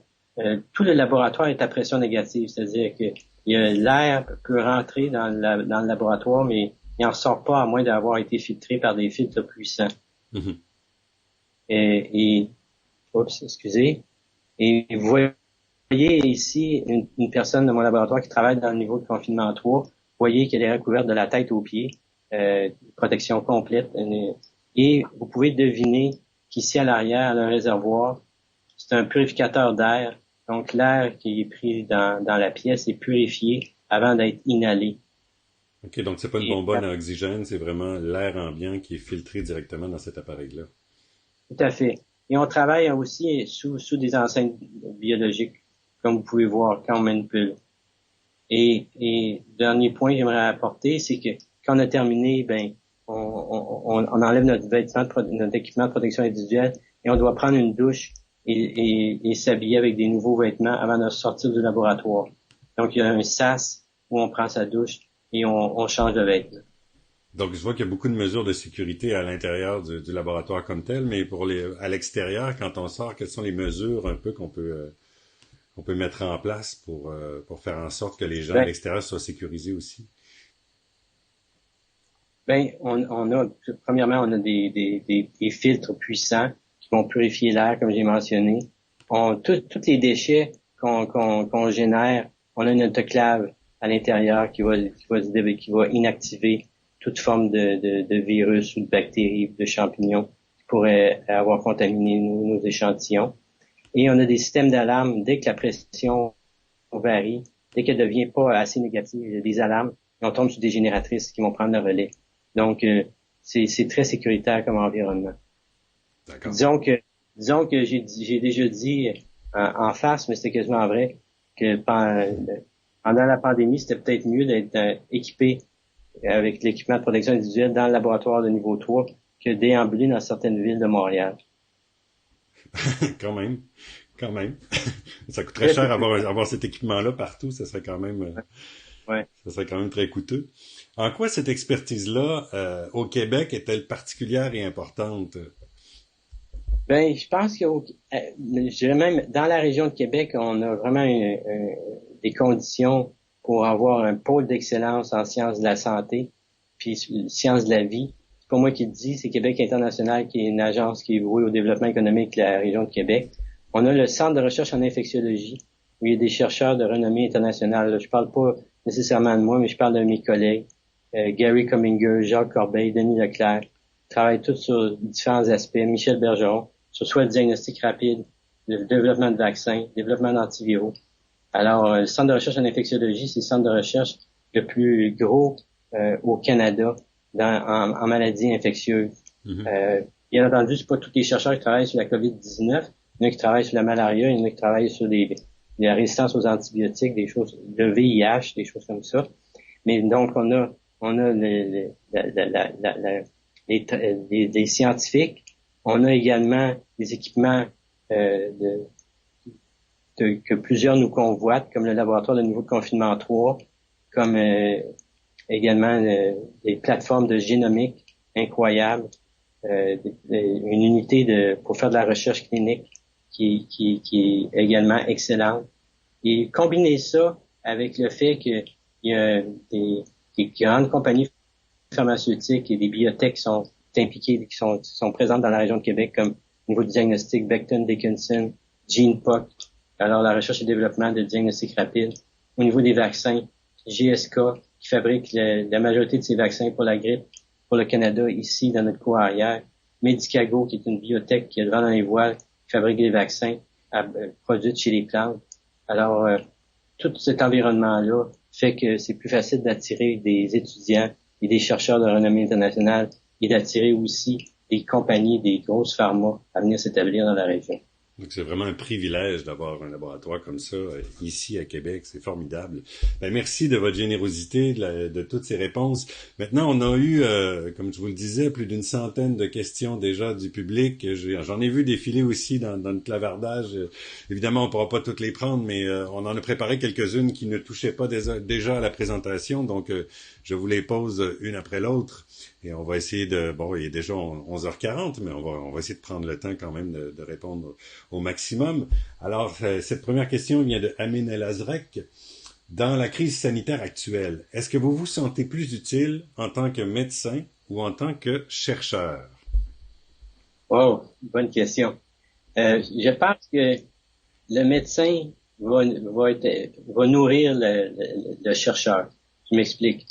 Tout le laboratoire est à pression négative, c'est-à-dire que l'air peut rentrer dans le laboratoire, mais il n'en sort pas à moins d'avoir été filtré par des filtres puissants. Mhm. Oups, excusez. Et vous voyez ici une personne de mon laboratoire qui travaille dans le niveau de confinement 3. Vous voyez qu'elle est recouverte de la tête aux pieds, protection complète. Et vous pouvez deviner qu'ici à l'arrière, elle a un réservoir. C'est un purificateur d'air. Donc l'air qui est pris dans la pièce est purifié avant d'être inhalé. OK, donc c'est pas une bonbonne à oxygène, c'est vraiment l'air ambiant qui est filtré directement dans cet appareil-là. Tout à fait. Et on travaille aussi sous des enseignes biologiques, comme vous pouvez voir quand on manipule. Et dernier point que j'aimerais apporter, c'est que quand on a terminé, on enlève notre notre équipement de protection individuelle et on doit prendre une douche et s'habiller avec des nouveaux vêtements avant de sortir du laboratoire. Donc, il y a un sas où on prend sa douche et on change de vêtements. Donc, je vois qu'il y a beaucoup de mesures de sécurité à l'intérieur du laboratoire comme tel, mais à l'extérieur, quand on sort, quelles sont les mesures un peu qu'on peut mettre en place pour faire en sorte que les gens à l'extérieur soient sécurisés aussi? Premièrement, on a des filtres puissants qui vont purifier l'air, comme j'ai mentionné. Tous les déchets qu'on génère, on a une autoclave à l'intérieur qui va inactiver toute forme de virus ou de bactéries, de champignons qui pourraient avoir contaminé nos échantillons. Et on a des systèmes d'alarme dès que la pression varie, dès qu'elle devient pas assez négative, il y a des alarmes et on tombe sur des génératrices qui vont prendre le relais. Donc, c'est très sécuritaire comme environnement. D'accord. Disons que j'ai déjà dit en face, mais c'était quasiment vrai, que pendant la pandémie, c'était peut-être mieux d'être équipé avec l'équipement de protection individuelle dans le laboratoire de niveau 3 que déambuler dans certaines villes de Montréal. Quand même. Ça coûterait cher avoir cet équipement-là partout, ça serait quand même très coûteux. En quoi cette expertise-là au Québec est-elle particulière et importante? Je pense que je dirais même dans la région de Québec, on a vraiment des conditions pour avoir un pôle d'excellence en sciences de la santé, puis sciences de la vie. C'est pas moi qui le dis, c'est Québec International qui est une agence qui est vouée au développement économique de la région de Québec. On a le Centre de recherche en infectiologie, où il y a des chercheurs de renommée internationale. Là, je parle pas nécessairement de moi, mais je parle de mes collègues. Gary Comminger, Jacques Corbeil, Denis Leclerc, travaillent tous sur différents aspects. Michel Bergeron, sur soit le diagnostic rapide, le développement de vaccins, le développement d'antiviraux. Alors, le Centre de recherche en infectiologie, c'est le centre de recherche le plus gros au Canada en maladies infectieuses. Mm-hmm. Bien entendu, c'est pas tous les chercheurs qui travaillent sur la COVID-19. Il y en a qui travaillent sur la malaria, il y en a qui travaillent sur la résistance aux antibiotiques, des choses, le VIH, des choses comme ça. Mais donc, on a des scientifiques. On a également des équipements que plusieurs nous convoitent, comme le laboratoire de niveau de confinement 3, comme également des plateformes de génomique incroyables, une unité pour faire de la recherche clinique qui est également excellente. Et combiner ça avec le fait qu'il y a des grandes compagnies pharmaceutiques et des biotech qui sont impliquées, qui sont présentes dans la région de Québec, comme au niveau du diagnostic Becton Dickinson, GenePoc, alors la recherche et développement de diagnostic rapide. Au niveau des vaccins, GSK, qui fabrique la majorité de ces vaccins pour la grippe pour le Canada, ici, dans notre cour arrière. Medicago, qui est une biotech qui est devant dans les voiles, qui fabrique des vaccins produits chez les plantes. Alors, tout cet environnement-là fait que c'est plus facile d'attirer des étudiants et des chercheurs de renommée internationale et d'attirer aussi des compagnies, des grosses pharma à venir s'établir dans la région. Donc c'est vraiment un privilège d'avoir un laboratoire comme ça ici à Québec, c'est formidable. Merci de votre générosité, de toutes ces réponses. Maintenant, on a eu, comme je vous le disais, plus d'une centaine de questions déjà du public. J'en ai vu défiler aussi dans le clavardage. Évidemment, on pourra pas toutes les prendre, mais on en a préparé quelques-unes qui ne touchaient pas déjà à la présentation, donc je vous les pose une après l'autre. Et on va essayer bon, il est déjà 11h40, mais on va essayer de prendre le temps quand même de répondre au maximum. Alors, cette première question vient de Amin El Azrek. Dans la crise sanitaire actuelle, est-ce que vous vous sentez plus utile en tant que médecin ou en tant que chercheur? Oh, bonne question. Je pense que le médecin va nourrir le chercheur. Je m'explique.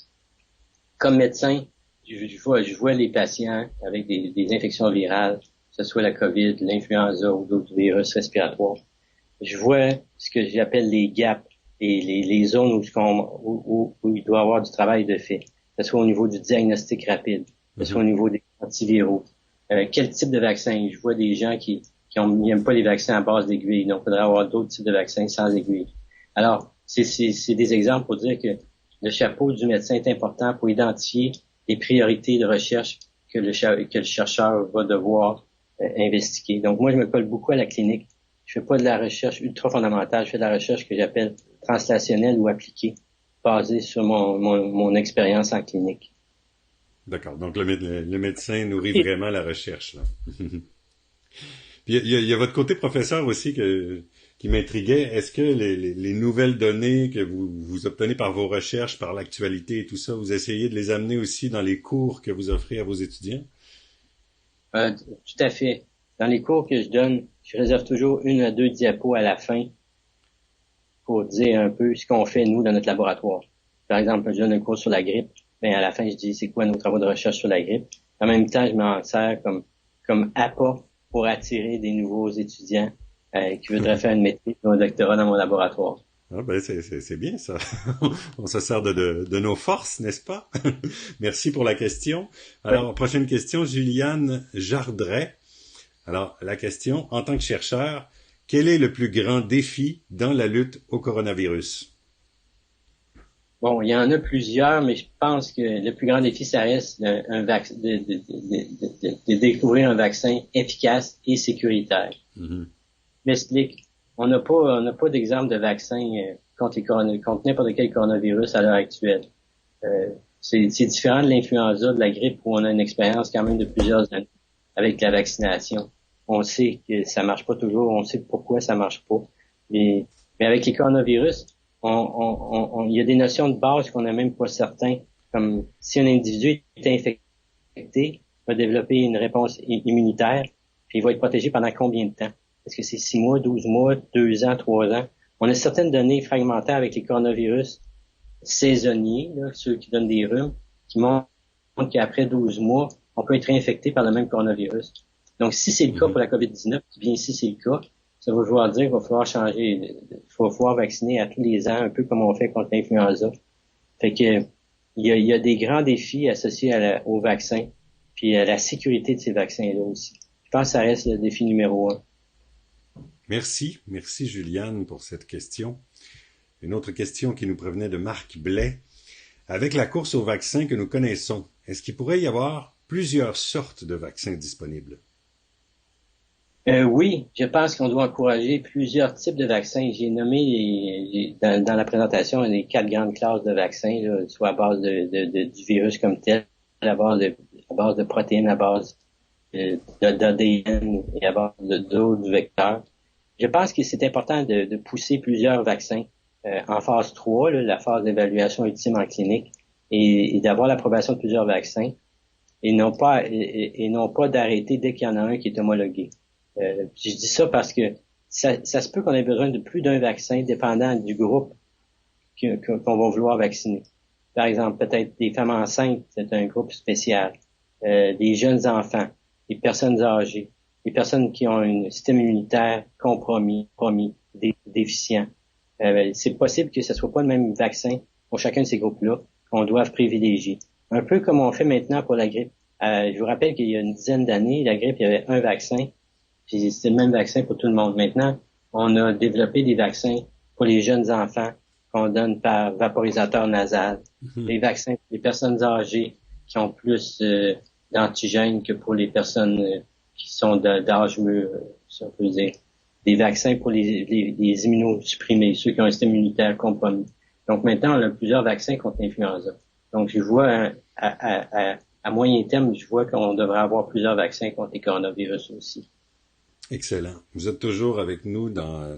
Comme médecin, je vois les patients avec des infections virales, que ce soit la COVID, l'influenza ou d'autres virus respiratoires. Je vois ce que j'appelle les gaps et les zones où il doit y avoir du travail de fait, que ce soit au niveau du diagnostic rapide, que ce soit au niveau des antiviraux. Quel type de vaccin? Je vois des gens qui n'aiment pas les vaccins à base d'aiguilles, donc il faudrait avoir d'autres types de vaccins sans aiguilles. Alors, c'est des exemples pour dire que le chapeau du médecin est important pour identifier les priorités de recherche que le chercheur va devoir investiguer. Donc, moi, je me colle beaucoup à la clinique. Je fais pas de la recherche ultra fondamentale, je fais de la recherche que j'appelle translationnelle ou appliquée, basée sur mon expérience en clinique. D'accord. Donc, le médecin nourrit vraiment la recherche, là. Puis, il y a votre côté professeur aussi qui m'intriguait. Est-ce que les nouvelles données que vous obtenez par vos recherches, par l'actualité et tout ça, vous essayez de les amener aussi dans les cours que vous offrez à vos étudiants? Tout à fait. Dans les cours que je donne, je réserve toujours 1 à 2 diapos à la fin pour dire un peu ce qu'on fait, nous, dans notre laboratoire. Par exemple, je donne un cours sur la grippe. Ben, à la fin, je dis c'est quoi nos travaux de recherche sur la grippe. En même temps, je m'en sers comme appât pour attirer des nouveaux étudiants qui voudraient faire une maîtrise ou un doctorat dans mon laboratoire. Ah ben c'est bien ça. On se sert de nos forces, n'est-ce pas? Merci pour la question. Alors, prochaine question, Juliane Jardret. Alors, la question, en tant que chercheur, quel est le plus grand défi dans la lutte au coronavirus? Bon, il y en a plusieurs, mais je pense que le plus grand défi, ça reste de découvrir un vaccin efficace et sécuritaire. Mm-hmm. Je m'explique. On n'a pas d'exemple de vaccin contre n'importe quel coronavirus à l'heure actuelle. C'est différent de l'influenza, de la grippe, où on a une expérience quand même de plusieurs années avec la vaccination. On sait que ça marche pas toujours, on sait pourquoi ça marche pas. Mais avec les coronavirus, il y a des notions de base qu'on n'a même pas certains, comme si un individu est infecté, va développer une réponse immunitaire, puis il va être protégé pendant combien de temps? Est-ce que c'est 6 mois, 12 mois, 2 ans, 3 ans? On a certaines données fragmentaires avec les coronavirus saisonniers, là, ceux qui donnent des rhumes, qui montrent qu'après 12 mois, on peut être infecté par le même coronavirus. Donc, si c'est le cas pour la COVID-19, bien si c'est le cas, ça va vouloir dire qu'il va falloir changer, il va falloir vacciner à tous les ans, un peu comme on fait contre l'influenza. Fait que, il y a des grands défis associés au vaccin, puis à la sécurité de ces vaccins-là aussi. Je pense que ça reste le défi numéro 1. Merci Juliane pour cette question. Une autre question qui nous provenait de Marc Blais. Avec la course aux vaccins que nous connaissons, est-ce qu'il pourrait y avoir plusieurs sortes de vaccins disponibles? Oui, je pense qu'on doit encourager plusieurs types de vaccins. J'ai nommé dans la présentation les 4 grandes classes de vaccins, là, soit à base du virus comme tel, à base de protéines, à base d'ADN et à base d'autres vecteurs. Je pense que c'est important de pousser plusieurs vaccins en phase 3, là, la phase d'évaluation ultime en clinique, et d'avoir l'approbation de plusieurs vaccins, et non pas d'arrêter dès qu'il y en a un qui est homologué. Je dis ça parce que ça se peut qu'on ait besoin de plus d'un vaccin dépendant du groupe qu'on va vouloir vacciner. Par exemple, peut-être des femmes enceintes, c'est un groupe spécial. Des jeunes enfants, des personnes âgées, des personnes qui ont un système immunitaire compromis, déficient. C'est possible que ce soit pas le même vaccin pour chacun de ces groupes-là qu'on doit privilégier. Un peu comme on fait maintenant pour la grippe. Je vous rappelle qu'il y a une dizaine d'années, la grippe, il y avait un vaccin, puis c'était le même vaccin pour tout le monde. Maintenant, on a développé des vaccins pour les jeunes enfants qu'on donne par vaporisateur nasal. Les vaccins pour les personnes âgées qui ont plus d'antigènes que pour les personnes qui sont d'âge mûr, si on peut dire. Des vaccins pour les immunosupprimés, ceux qui ont un système immunitaire compromis. Donc maintenant, on a plusieurs vaccins contre l'influenza. Donc je vois à à moyen terme, je vois qu'on devrait avoir plusieurs vaccins contre les coronavirus aussi. Excellent. Vous êtes toujours avec nous dans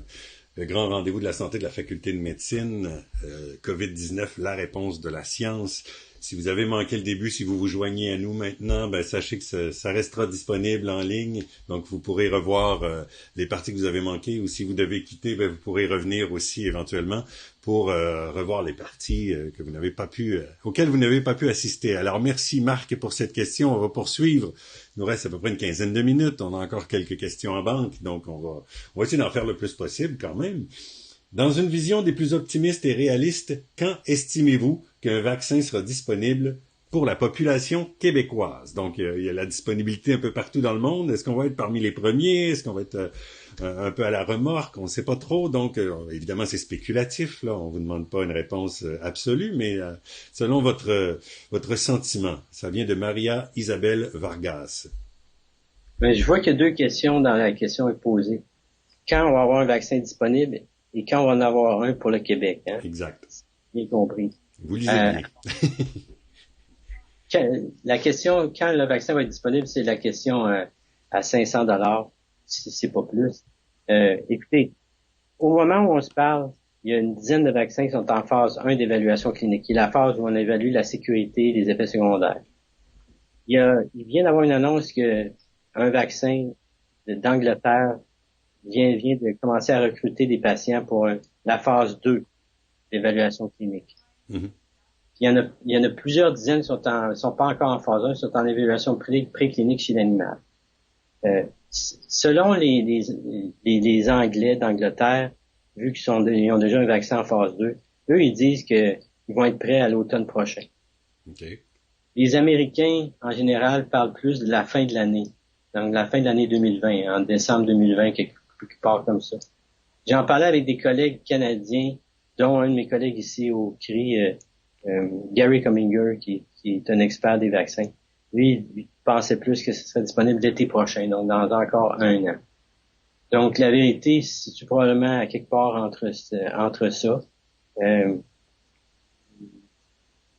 le grand rendez-vous de la santé de la faculté de médecine, COVID-19, la réponse de la science. Si vous avez manqué le début, si vous vous joignez à nous maintenant, ben sachez que ça restera disponible en ligne. Donc vous pourrez revoir les parties que vous avez manquées, ou si vous devez quitter, ben vous pourrez revenir aussi éventuellement pour revoir les parties que vous n'avez pas pu, auxquelles vous n'avez pas pu assister. Alors merci Marc pour cette question. On va poursuivre. Il nous reste à peu près une quinzaine de minutes. On a encore quelques questions en banque, donc on va essayer d'en faire le plus possible quand même. Dans une vision des plus optimistes et réalistes, quand estimez-vous qu'un vaccin sera disponible pour la population québécoise? Donc, il y a la disponibilité un peu partout dans le monde. Est-ce qu'on va être parmi les premiers? Est-ce qu'on va être un peu à la remorque? On ne sait pas trop. Donc, évidemment, c'est spéculatif. Là, on vous demande pas une réponse absolue, mais selon votre sentiment, ça vient de Maria Isabelle Vargas. Mais je vois qu'il y a deux questions dans la question posée. Quand on va avoir un vaccin disponible et quand on va en avoir un pour le Québec, hein? Exact. Bien compris. Vous lisez bien. La question, quand le vaccin va être disponible, c'est la question à 500 $, si c'est pas plus. Écoutez, au moment où on se parle, il y a une dizaine de vaccins qui sont en phase 1 d'évaluation clinique, qui est la phase où on évalue la sécurité et les effets secondaires. Il vient d'avoir une annonce que un vaccin d'Angleterre vient de commencer à recruter des patients pour la phase 2 d'évaluation clinique. Mm-hmm. Il y en a plusieurs dizaines qui sont pas encore en phase 1, sont en évaluation préclinique chez l'animal. Selon les Anglais d'Angleterre, vu qu'ils ils ont déjà un vaccin en phase 2, eux, ils disent qu'ils vont être prêts à l'automne prochain. Okay. Les Américains, en général, parlent plus de la fin de l'année. Donc, la fin de l'année 2020, en décembre 2020, quelque part comme ça. J'en parlais avec des collègues canadiens, dont un de mes collègues ici au CRI, Gary Comminger, qui est un expert des vaccins. Lui, il pensait plus que ce serait disponible l'été prochain, donc dans encore un an. Donc, la vérité, c'est probablement à quelque part entre ça.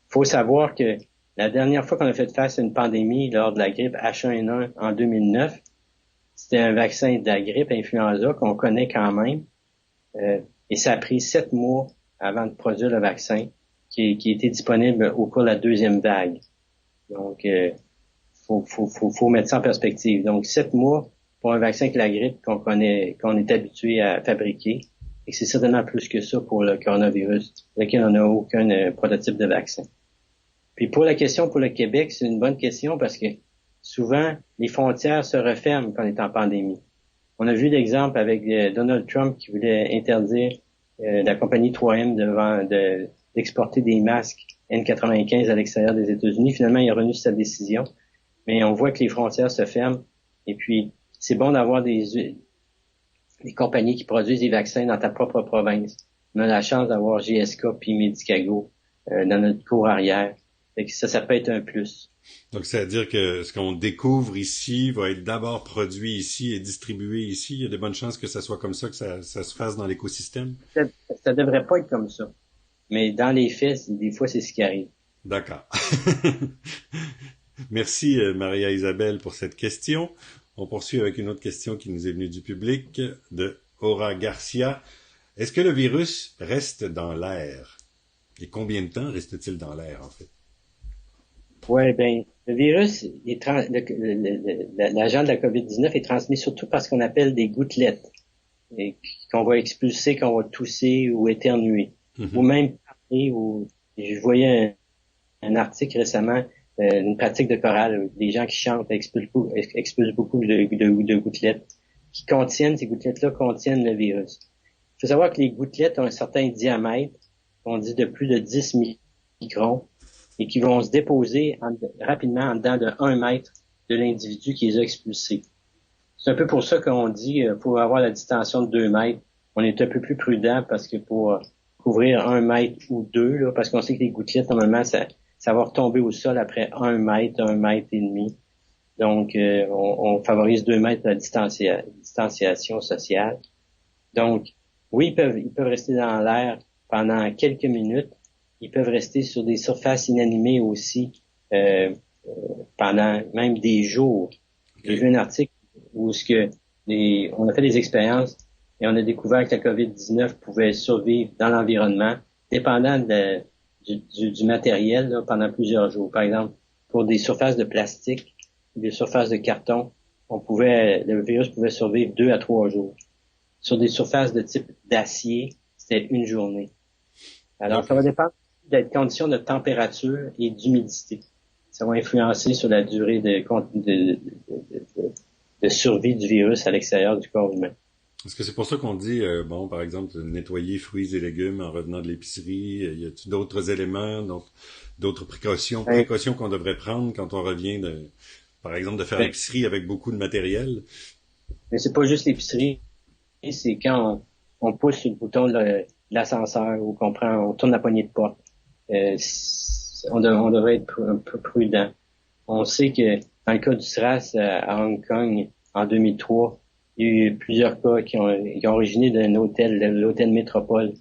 Faut savoir que la dernière fois qu'on a fait face à une pandémie lors de la grippe H1N1 en 2009, c'était un vaccin de la grippe influenza qu'on connaît quand même. Et ça a pris 7 mois avant de produire le vaccin qui était disponible au cours de la deuxième vague. Donc, faut mettre ça en perspective. Donc, 7 mois pour un vaccin que la grippe qu'on est habitué à fabriquer. Et c'est certainement plus que ça pour le coronavirus, pour lequel on n'a aucun prototype de vaccin. Puis pour la question pour le Québec, c'est une bonne question parce que souvent, les frontières se referment quand on est en pandémie. On a vu l'exemple avec Donald Trump qui voulait interdire la compagnie 3M d'exporter des masques N95 à l'extérieur des États-Unis. Finalement, il a renu sa décision. Mais on voit que les frontières se ferment. Et puis, c'est bon d'avoir des compagnies qui produisent des vaccins dans ta propre province. On a la chance d'avoir GSK puis Medicago dans notre cour arrière. Fait que ça peut être un plus. Donc, c'est-à-dire que ce qu'on découvre ici va être d'abord produit ici et distribué ici. Il y a de bonnes chances que ça soit comme ça, que ça se fasse dans l'écosystème? Ça devrait pas être comme ça. Mais dans les faits, des fois, c'est ce qui arrive. D'accord. Merci, Maria Isabelle, pour cette question. On poursuit avec une autre question qui nous est venue du public, de Aura Garcia. Est-ce que le virus reste dans l'air? Et combien de temps reste-t-il dans l'air, en fait? Ouais, ben, le virus, l'agent de la COVID-19 est transmis surtout par ce qu'on appelle des gouttelettes, et qu'on va expulser, qu'on va tousser ou éternuer, ou même parler. Ou je voyais un article récemment, une pratique de chorale, des gens qui chantent expulsent beaucoup de gouttelettes ces gouttelettes-là contiennent le virus. Il faut savoir que les gouttelettes ont un certain diamètre, on dit de plus de 10 microns, et qui vont se déposer rapidement en dedans de 1 mètre de l'individu qui les a expulsés. C'est un peu pour ça qu'on dit pour avoir la distension de 2 mètres, on est un peu plus prudent parce que pour couvrir 1 mètre ou 2, là, parce qu'on sait que les gouttelettes, normalement, ça va retomber au sol après 1 mètre et demi. Donc, on favorise 2 mètres de distanciation sociale. Donc, oui, ils peuvent rester dans l'air pendant quelques minutes. Ils peuvent rester sur des surfaces inanimées aussi pendant même des jours. J'ai vu un article où on a fait des expériences et on a découvert que la COVID-19 pouvait survivre dans l'environnement, dépendant du matériel là, pendant plusieurs jours. Par exemple, pour des surfaces de plastique, des surfaces de carton, le virus pouvait survivre 2 à 3 jours. Sur des surfaces de type d'acier, c'était une journée. Alors, ça va dépendre des conditions de température et d'humidité. Ça va influencer sur la durée de survie du virus à l'extérieur du corps humain. Est-ce que c'est pour ça qu'on dit, par exemple, de nettoyer fruits et légumes en revenant de l'épicerie? Y a-t-il d'autres éléments, d'autres précautions qu'on devrait prendre quand on revient par exemple, de faire l'épicerie avec beaucoup de matériel? Mais c'est pas juste l'épicerie, c'est quand on pousse sur le bouton de l'ascenseur ou on tourne la poignée de porte. On devrait être un peu prudent. On sait que dans le cas du SRAS à Hong Kong en 2003, il y a eu plusieurs cas qui ont originé d'un hôtel, l'hôtel Métropole,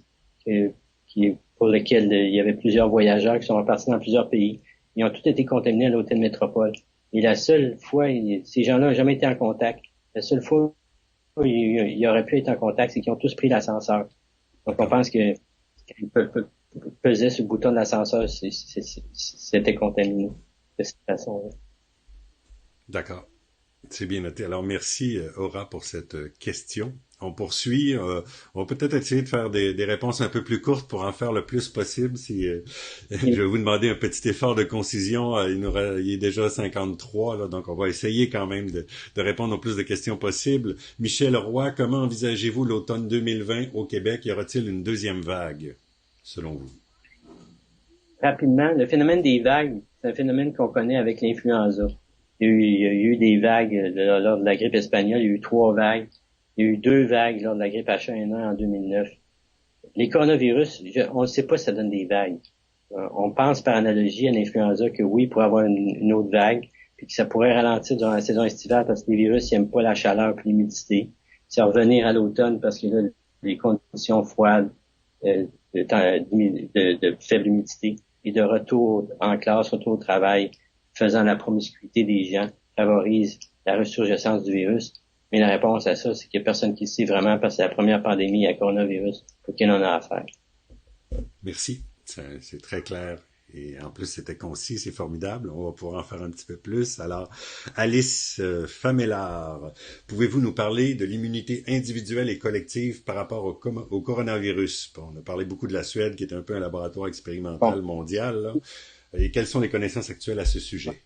pour lequel il y avait plusieurs voyageurs qui sont repartis dans plusieurs pays. Ils ont tous été contaminés à l'hôtel Métropole. Et la seule fois, ces gens-là n'ont jamais été en contact. La seule fois où ils auraient pu être en contact, c'est qu'ils ont tous pris l'ascenseur. Donc on pense que qu'ils pesaient sur le bouton de l'ascenseur, c'était contaminé de cette façon-là. D'accord. C'est bien noté. Alors, merci, Aura, pour cette question. On poursuit. On va peut-être essayer de faire des réponses un peu plus courtes pour en faire le plus possible. Je vais vous demander un petit effort de concision. Il est déjà 53, là, donc on va essayer quand même de répondre au plus de questions possibles. Michel Roy, comment envisagez-vous l'automne 2020 au Québec? Y aura-t-il une deuxième vague, selon vous? Rapidement, le phénomène des vagues, c'est un phénomène qu'on connaît avec l'influenza. Il y a eu des vagues lors de la grippe espagnole, il y a eu 3 vagues. Il y a eu 2 vagues lors de la grippe H1N1 en 2009. Les coronavirus, on ne sait pas si ça donne des vagues. On pense par analogie à l'influenza que oui, il pourrait avoir une autre vague, puis que ça pourrait ralentir durant la saison estivale parce que les virus n'aiment pas la chaleur et l'humidité. C'est revenir à l'automne parce que là, les conditions froides, de faible humidité et de retour en classe, retour au travail, faisant la promiscuité des gens, favorise la ressurgescence du virus. Mais la réponse à ça, c'est qu'il n'y a personne qui le sait vraiment parce que c'est la première pandémie à coronavirus auquel on a affaire. Merci. C'est très clair. Et en plus, c'était concis, c'est formidable. On va pouvoir en faire un petit peu plus. Alors, Alice Famellard, pouvez-vous nous parler de l'immunité individuelle et collective par rapport au coronavirus? On a parlé beaucoup de la Suède, qui est un peu un laboratoire expérimental mondial, là. Et quelles sont les connaissances actuelles à ce sujet?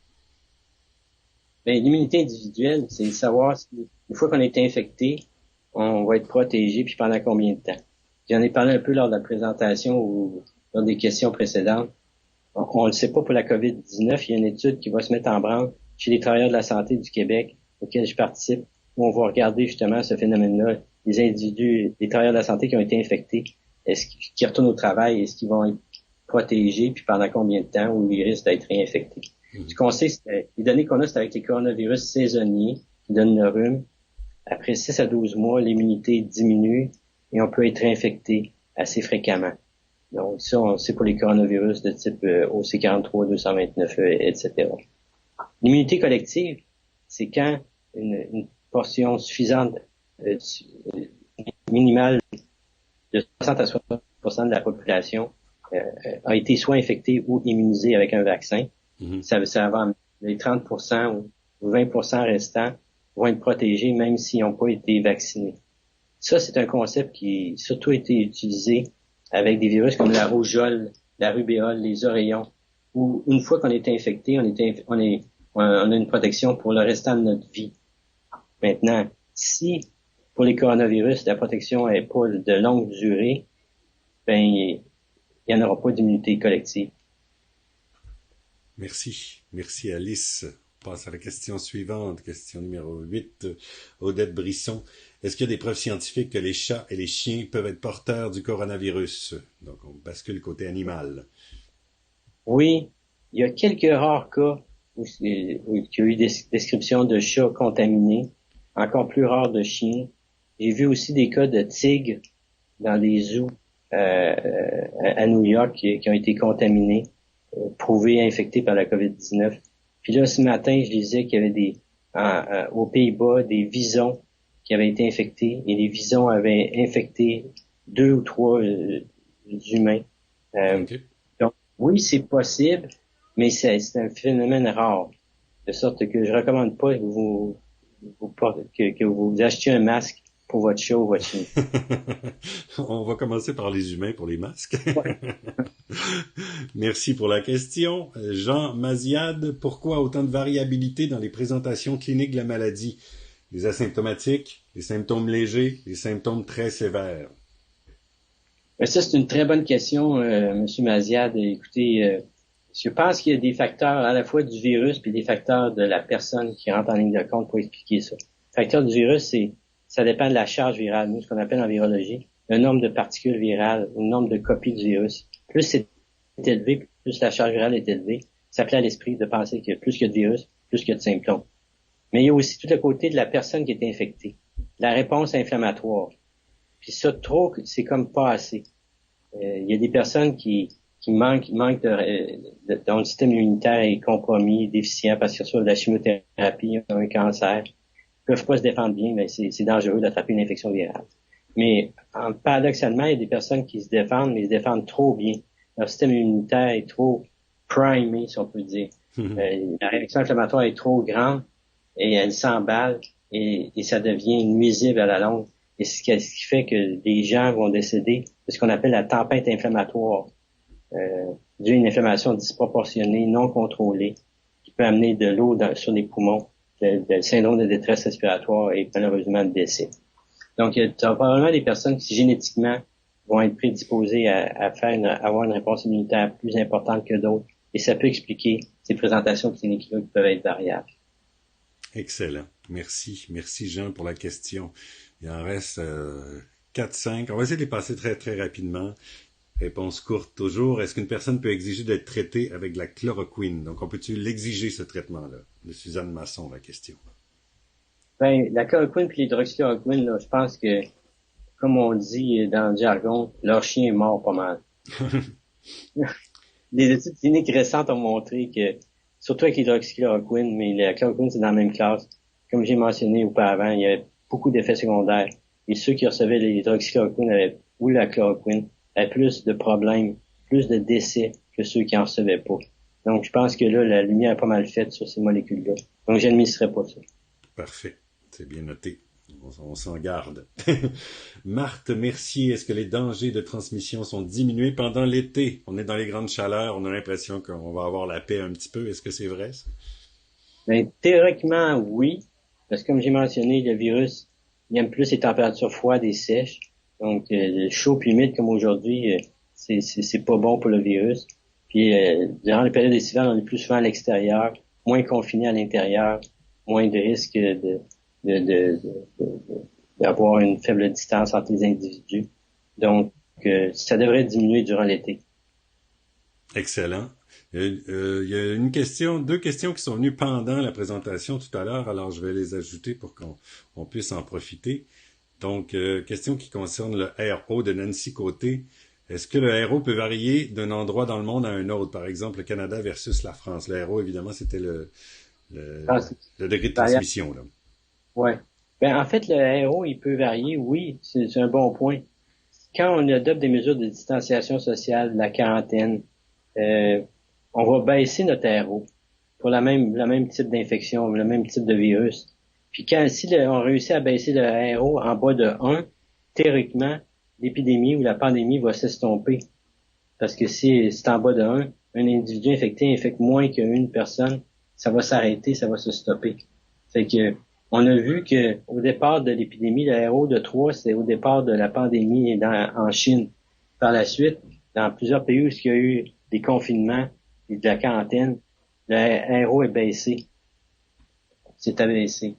Ben, l'immunité individuelle, c'est savoir si, une fois qu'on est infecté, on va être protégé, puis pendant combien de temps. J'en ai parlé un peu lors de la présentation ou lors des questions précédentes. On le sait pas pour la COVID-19. Il y a une étude qui va se mettre en branle chez les travailleurs de la santé du Québec, auquel je participe, où on va regarder justement ce phénomène-là. Les individus, les travailleurs de la santé qui ont été infectés, qui retournent au travail, est-ce qu'ils vont être protégés, puis pendant combien de temps, ou ils risquent d'être réinfectés. Ce qu'on sait, les données qu'on a, c'est avec les coronavirus saisonniers qui donnent le rhume. Après 6 à 12 mois, l'immunité diminue et on peut être infecté assez fréquemment. Donc ça, on sait pour les coronavirus de type OC43, 229, etc. L'immunité collective, c'est quand une portion suffisante, minimale, de 60 à 60% de la population a été soit infectée ou immunisée avec un vaccin. Ça va, les 30% ou 20% restants vont être protégés même s'ils n'ont pas été vaccinés. Ça, c'est un concept qui a surtout été utilisé avec des virus comme la rougeole, la rubéole, les oreillons, où une fois qu'on est infecté, on a une protection pour le restant de notre vie. Maintenant, si pour les coronavirus, la protection est pas de longue durée, ben il n'y en aura pas d'immunité collective. Merci. Merci Alice. On passe à la question suivante, question numéro 8. Odette Brisson. Est-ce qu'il y a des preuves scientifiques que les chats et les chiens peuvent être porteurs du coronavirus? Donc, on bascule côté animal. Oui, il y a quelques rares cas où il y a eu des descriptions de chats contaminés, encore plus rares de chiens. J'ai vu aussi des cas de tigres dans des zoos à New York qui ont été contaminés, prouvés infectés par la COVID-19. Puis là, ce matin, je disais qu'il y avait aux Pays-Bas, des visons qui avaient été infectés, et les visons avaient infecté 2 ou 3 humains. OK. Donc, oui, c'est possible, mais c'est un phénomène rare. De sorte que je recommande pas que vous achetiez un masque pour votre chat ou votre chien. On va commencer par les humains pour les masques. Ouais. Merci pour la question. Jean Maziad, pourquoi autant de variabilité dans les présentations cliniques de la maladie? Les asymptomatiques, les symptômes légers, les symptômes très sévères. Ça, c'est une très bonne question, Monsieur Maziad. Écoutez, je pense qu'il y a des facteurs à la fois du virus puis des facteurs de la personne qui rentre en ligne de compte pour expliquer ça. Le facteur du virus, ça dépend de la charge virale, nous, ce qu'on appelle en virologie, le nombre de particules virales, le nombre de copies du virus. Plus c'est élevé, plus la charge virale est élevée. Ça plaît à l'esprit de penser que plus il y a de virus, plus il y a de symptômes. Mais il y a aussi tout le côté de la personne qui est infectée, la réponse inflammatoire. Puis ça, trop, c'est comme pas assez. Il y a des personnes qui manquent dont le système immunitaire est compromis, déficient parce qu'ils reçoivent de la chimiothérapie, ont un cancer, ils peuvent pas se défendre bien, mais c'est dangereux d'attraper une infection virale. Mais paradoxalement, il y a des personnes qui se défendent, mais ils se défendent trop bien. Leur système immunitaire est trop primé, si on peut dire. La réaction inflammatoire est trop grande et elle s'emballe et ça devient nuisible à la longue. Et ce qui fait que des gens vont décéder de ce qu'on appelle la tempête inflammatoire, due à une inflammation disproportionnée, non contrôlée, qui peut amener de l'eau sur les poumons, le syndrome de détresse respiratoire et malheureusement le décès. Donc, il y a probablement des personnes qui génétiquement vont être prédisposées à avoir une réponse immunitaire plus importante que d'autres. Et ça peut expliquer ces présentations cliniques-là qui peuvent être variables. Excellent. Merci. Merci, Jean, pour la question. Il en reste 4-5. On va essayer de les passer très, très rapidement. Réponse courte toujours. Est-ce qu'une personne peut exiger d'être traitée avec de la chloroquine? Donc, on peut-tu l'exiger, ce traitement-là? De Suzanne Masson, la question. Ben, la chloroquine puis l'hydroxychloroquine, là, je pense que, comme on dit dans le jargon, leur chien est mort pas mal. Des études cliniques récentes ont montré que, surtout avec l'hydroxychloroquine, mais la chloroquine, c'est dans la même classe. Comme j'ai mentionné auparavant, il y avait beaucoup d'effets secondaires. Et ceux qui recevaient l'hydroxychloroquine ou la chloroquine avaient plus de problèmes, plus de décès que ceux qui en recevaient pas. Donc, je pense que là, la lumière est pas mal faite sur ces molécules-là. Donc, j'administrerai pas ça. Parfait. C'est bien noté. On s'en garde. Marthe Mercier, est-ce que les dangers de transmission sont diminués pendant l'été? On est dans les grandes chaleurs, on a l'impression qu'on va avoir la paix un petit peu. Est-ce que c'est vrai, ça? Ben, théoriquement, oui. Parce que comme j'ai mentionné, le virus, il aime plus les températures froides et sèches. Donc, le chaud puis humide comme aujourd'hui, c'est pas bon pour le virus. Puis, durant les périodes estivales, on est plus souvent à l'extérieur, moins confiné à l'intérieur, moins de risque d'avoir une faible distance entre les individus. Donc, ça devrait diminuer durant l'été. Excellent. Il y a deux questions qui sont venues pendant la présentation tout à l'heure, alors je vais les ajouter pour qu'on puisse en profiter. Donc, question qui concerne le RO de Nancy Côté. Est-ce que le RO peut varier d'un endroit dans le monde à un autre? Par exemple, le Canada versus la France. Le RO, évidemment, c'était le degré de transmission, là. Ouais. Ben, en fait, le RO, il peut varier, oui, c'est un bon point. Quand on adopte des mesures de distanciation sociale, la quarantaine, on va baisser notre RO pour le même type d'infection, le même type de virus. Puis si on réussit à baisser le RO en bas de 1, théoriquement, l'épidémie ou la pandémie va s'estomper. Parce que si c'est en bas de 1, un individu infecté infecte moins qu'une personne, ça va s'arrêter, ça va se stopper. Fait que on a vu que au départ de l'épidémie, le RO de 3, c'est au départ de la pandémie en Chine. Par la suite, dans plusieurs pays où il y a eu des confinements et de la quarantaine, le RO est baissé. C'est abaissé.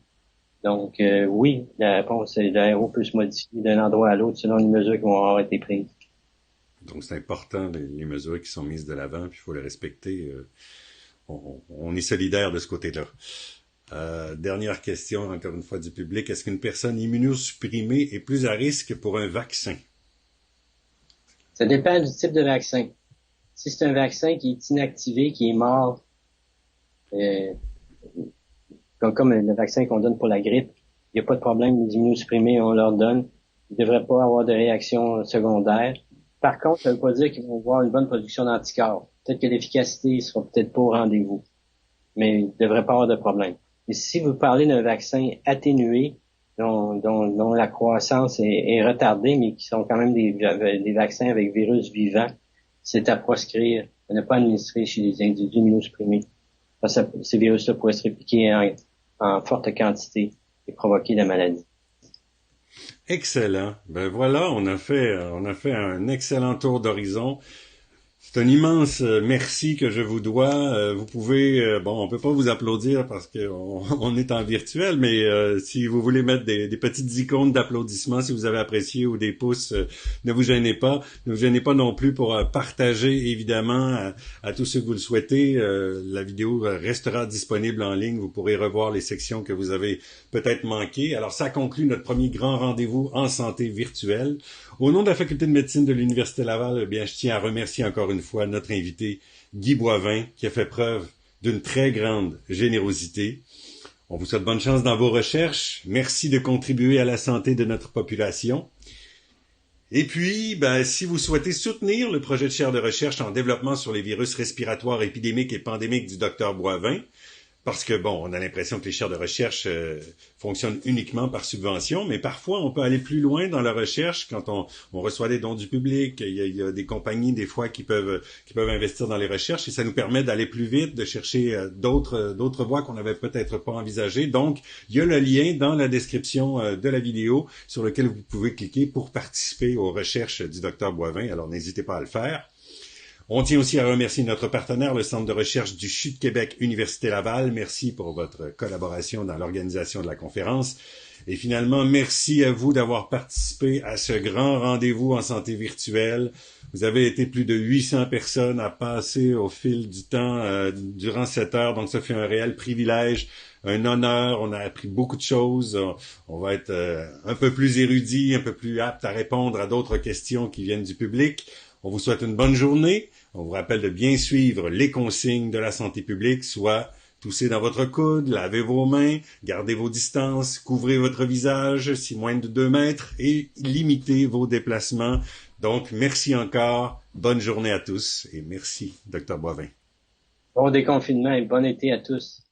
Donc, oui, la réponse, c'est le RO peut se modifier d'un endroit à l'autre selon les mesures qui vont avoir été prises. Donc, c'est important, les mesures qui sont mises de l'avant, puis il faut les respecter. On est solidaire de ce côté-là. Dernière question, encore une fois, du public. Est-ce qu'une personne immunosupprimée est plus à risque pour un vaccin? Ça dépend du type de vaccin. Si c'est un vaccin qui est inactivé, qui est mort, Euh, comme le vaccin qu'on donne pour la grippe, il n'y a pas de problème, les immunosupprimés, on leur donne. Ils ne devraient pas avoir de réaction secondaire. Par contre, ça ne veut pas dire qu'ils vont avoir une bonne production d'anticorps. Peut-être que l'efficacité sera peut-être pas au rendez-vous, mais il ne devrait pas avoir de problème. Mais si vous parlez d'un vaccin atténué, dont la croissance est retardée, mais qui sont quand même des vaccins avec virus vivants, c'est à proscrire, à ne pas administrer chez les individus immunosupprimés. Parce que ces virus-là pourraient se répliquer en forte quantité et provoquer la maladie. Excellent. Ben voilà, on a fait un excellent tour d'horizon. C'est un immense merci que je vous dois. Vous pouvez, bon, on peut pas vous applaudir parce qu'on est en virtuel, mais si vous voulez mettre des petites icônes d'applaudissements, si vous avez apprécié, ou des pouces, ne vous gênez pas. Ne vous gênez pas non plus pour partager, évidemment, à tous ceux que vous le souhaitez. La vidéo restera disponible en ligne. Vous pourrez revoir les sections que vous avez peut-être manquées. Alors, ça conclut notre premier grand rendez-vous en santé virtuelle. Au nom de la Faculté de médecine de l'Université Laval, eh bien, je tiens à remercier encore une fois notre invité, Guy Boivin, qui a fait preuve d'une très grande générosité. On vous souhaite bonne chance dans vos recherches. Merci de contribuer à la santé de notre population. Et puis, si vous souhaitez soutenir le projet de chaire de recherche en développement sur les virus respiratoires épidémiques et pandémiques du Dr Boivin, parce que, bon, on a l'impression que les chaires de recherche fonctionnent uniquement par subvention, mais parfois, on peut aller plus loin dans la recherche quand on reçoit des dons du public. Il y a des compagnies, des fois, qui peuvent investir dans les recherches et ça nous permet d'aller plus vite, de chercher d'autres voies qu'on n'avait peut-être pas envisagées. Donc, il y a le lien dans la description de la vidéo sur lequel vous pouvez cliquer pour participer aux recherches du Dr Boivin. Alors, n'hésitez pas à le faire. On tient aussi à remercier notre partenaire, le Centre de recherche du CHU de Québec, Université Laval. Merci pour votre collaboration dans l'organisation de la conférence. Et finalement, merci à vous d'avoir participé à ce grand rendez-vous en santé virtuelle. Vous avez été plus de 800 personnes à passer au fil du temps durant cette heure, donc ça fait un réel privilège, un honneur. On a appris beaucoup de choses. On va être un peu plus érudit, un peu plus apte à répondre à d'autres questions qui viennent du public. On vous souhaite une bonne journée. On vous rappelle de bien suivre les consignes de la santé publique, soit toussez dans votre coude, lavez vos mains, gardez vos distances, couvrez votre visage si moins de 2 mètres et limitez vos déplacements. Donc, merci encore. Bonne journée à tous et merci, Dr Boivin. Bon déconfinement et bon été à tous.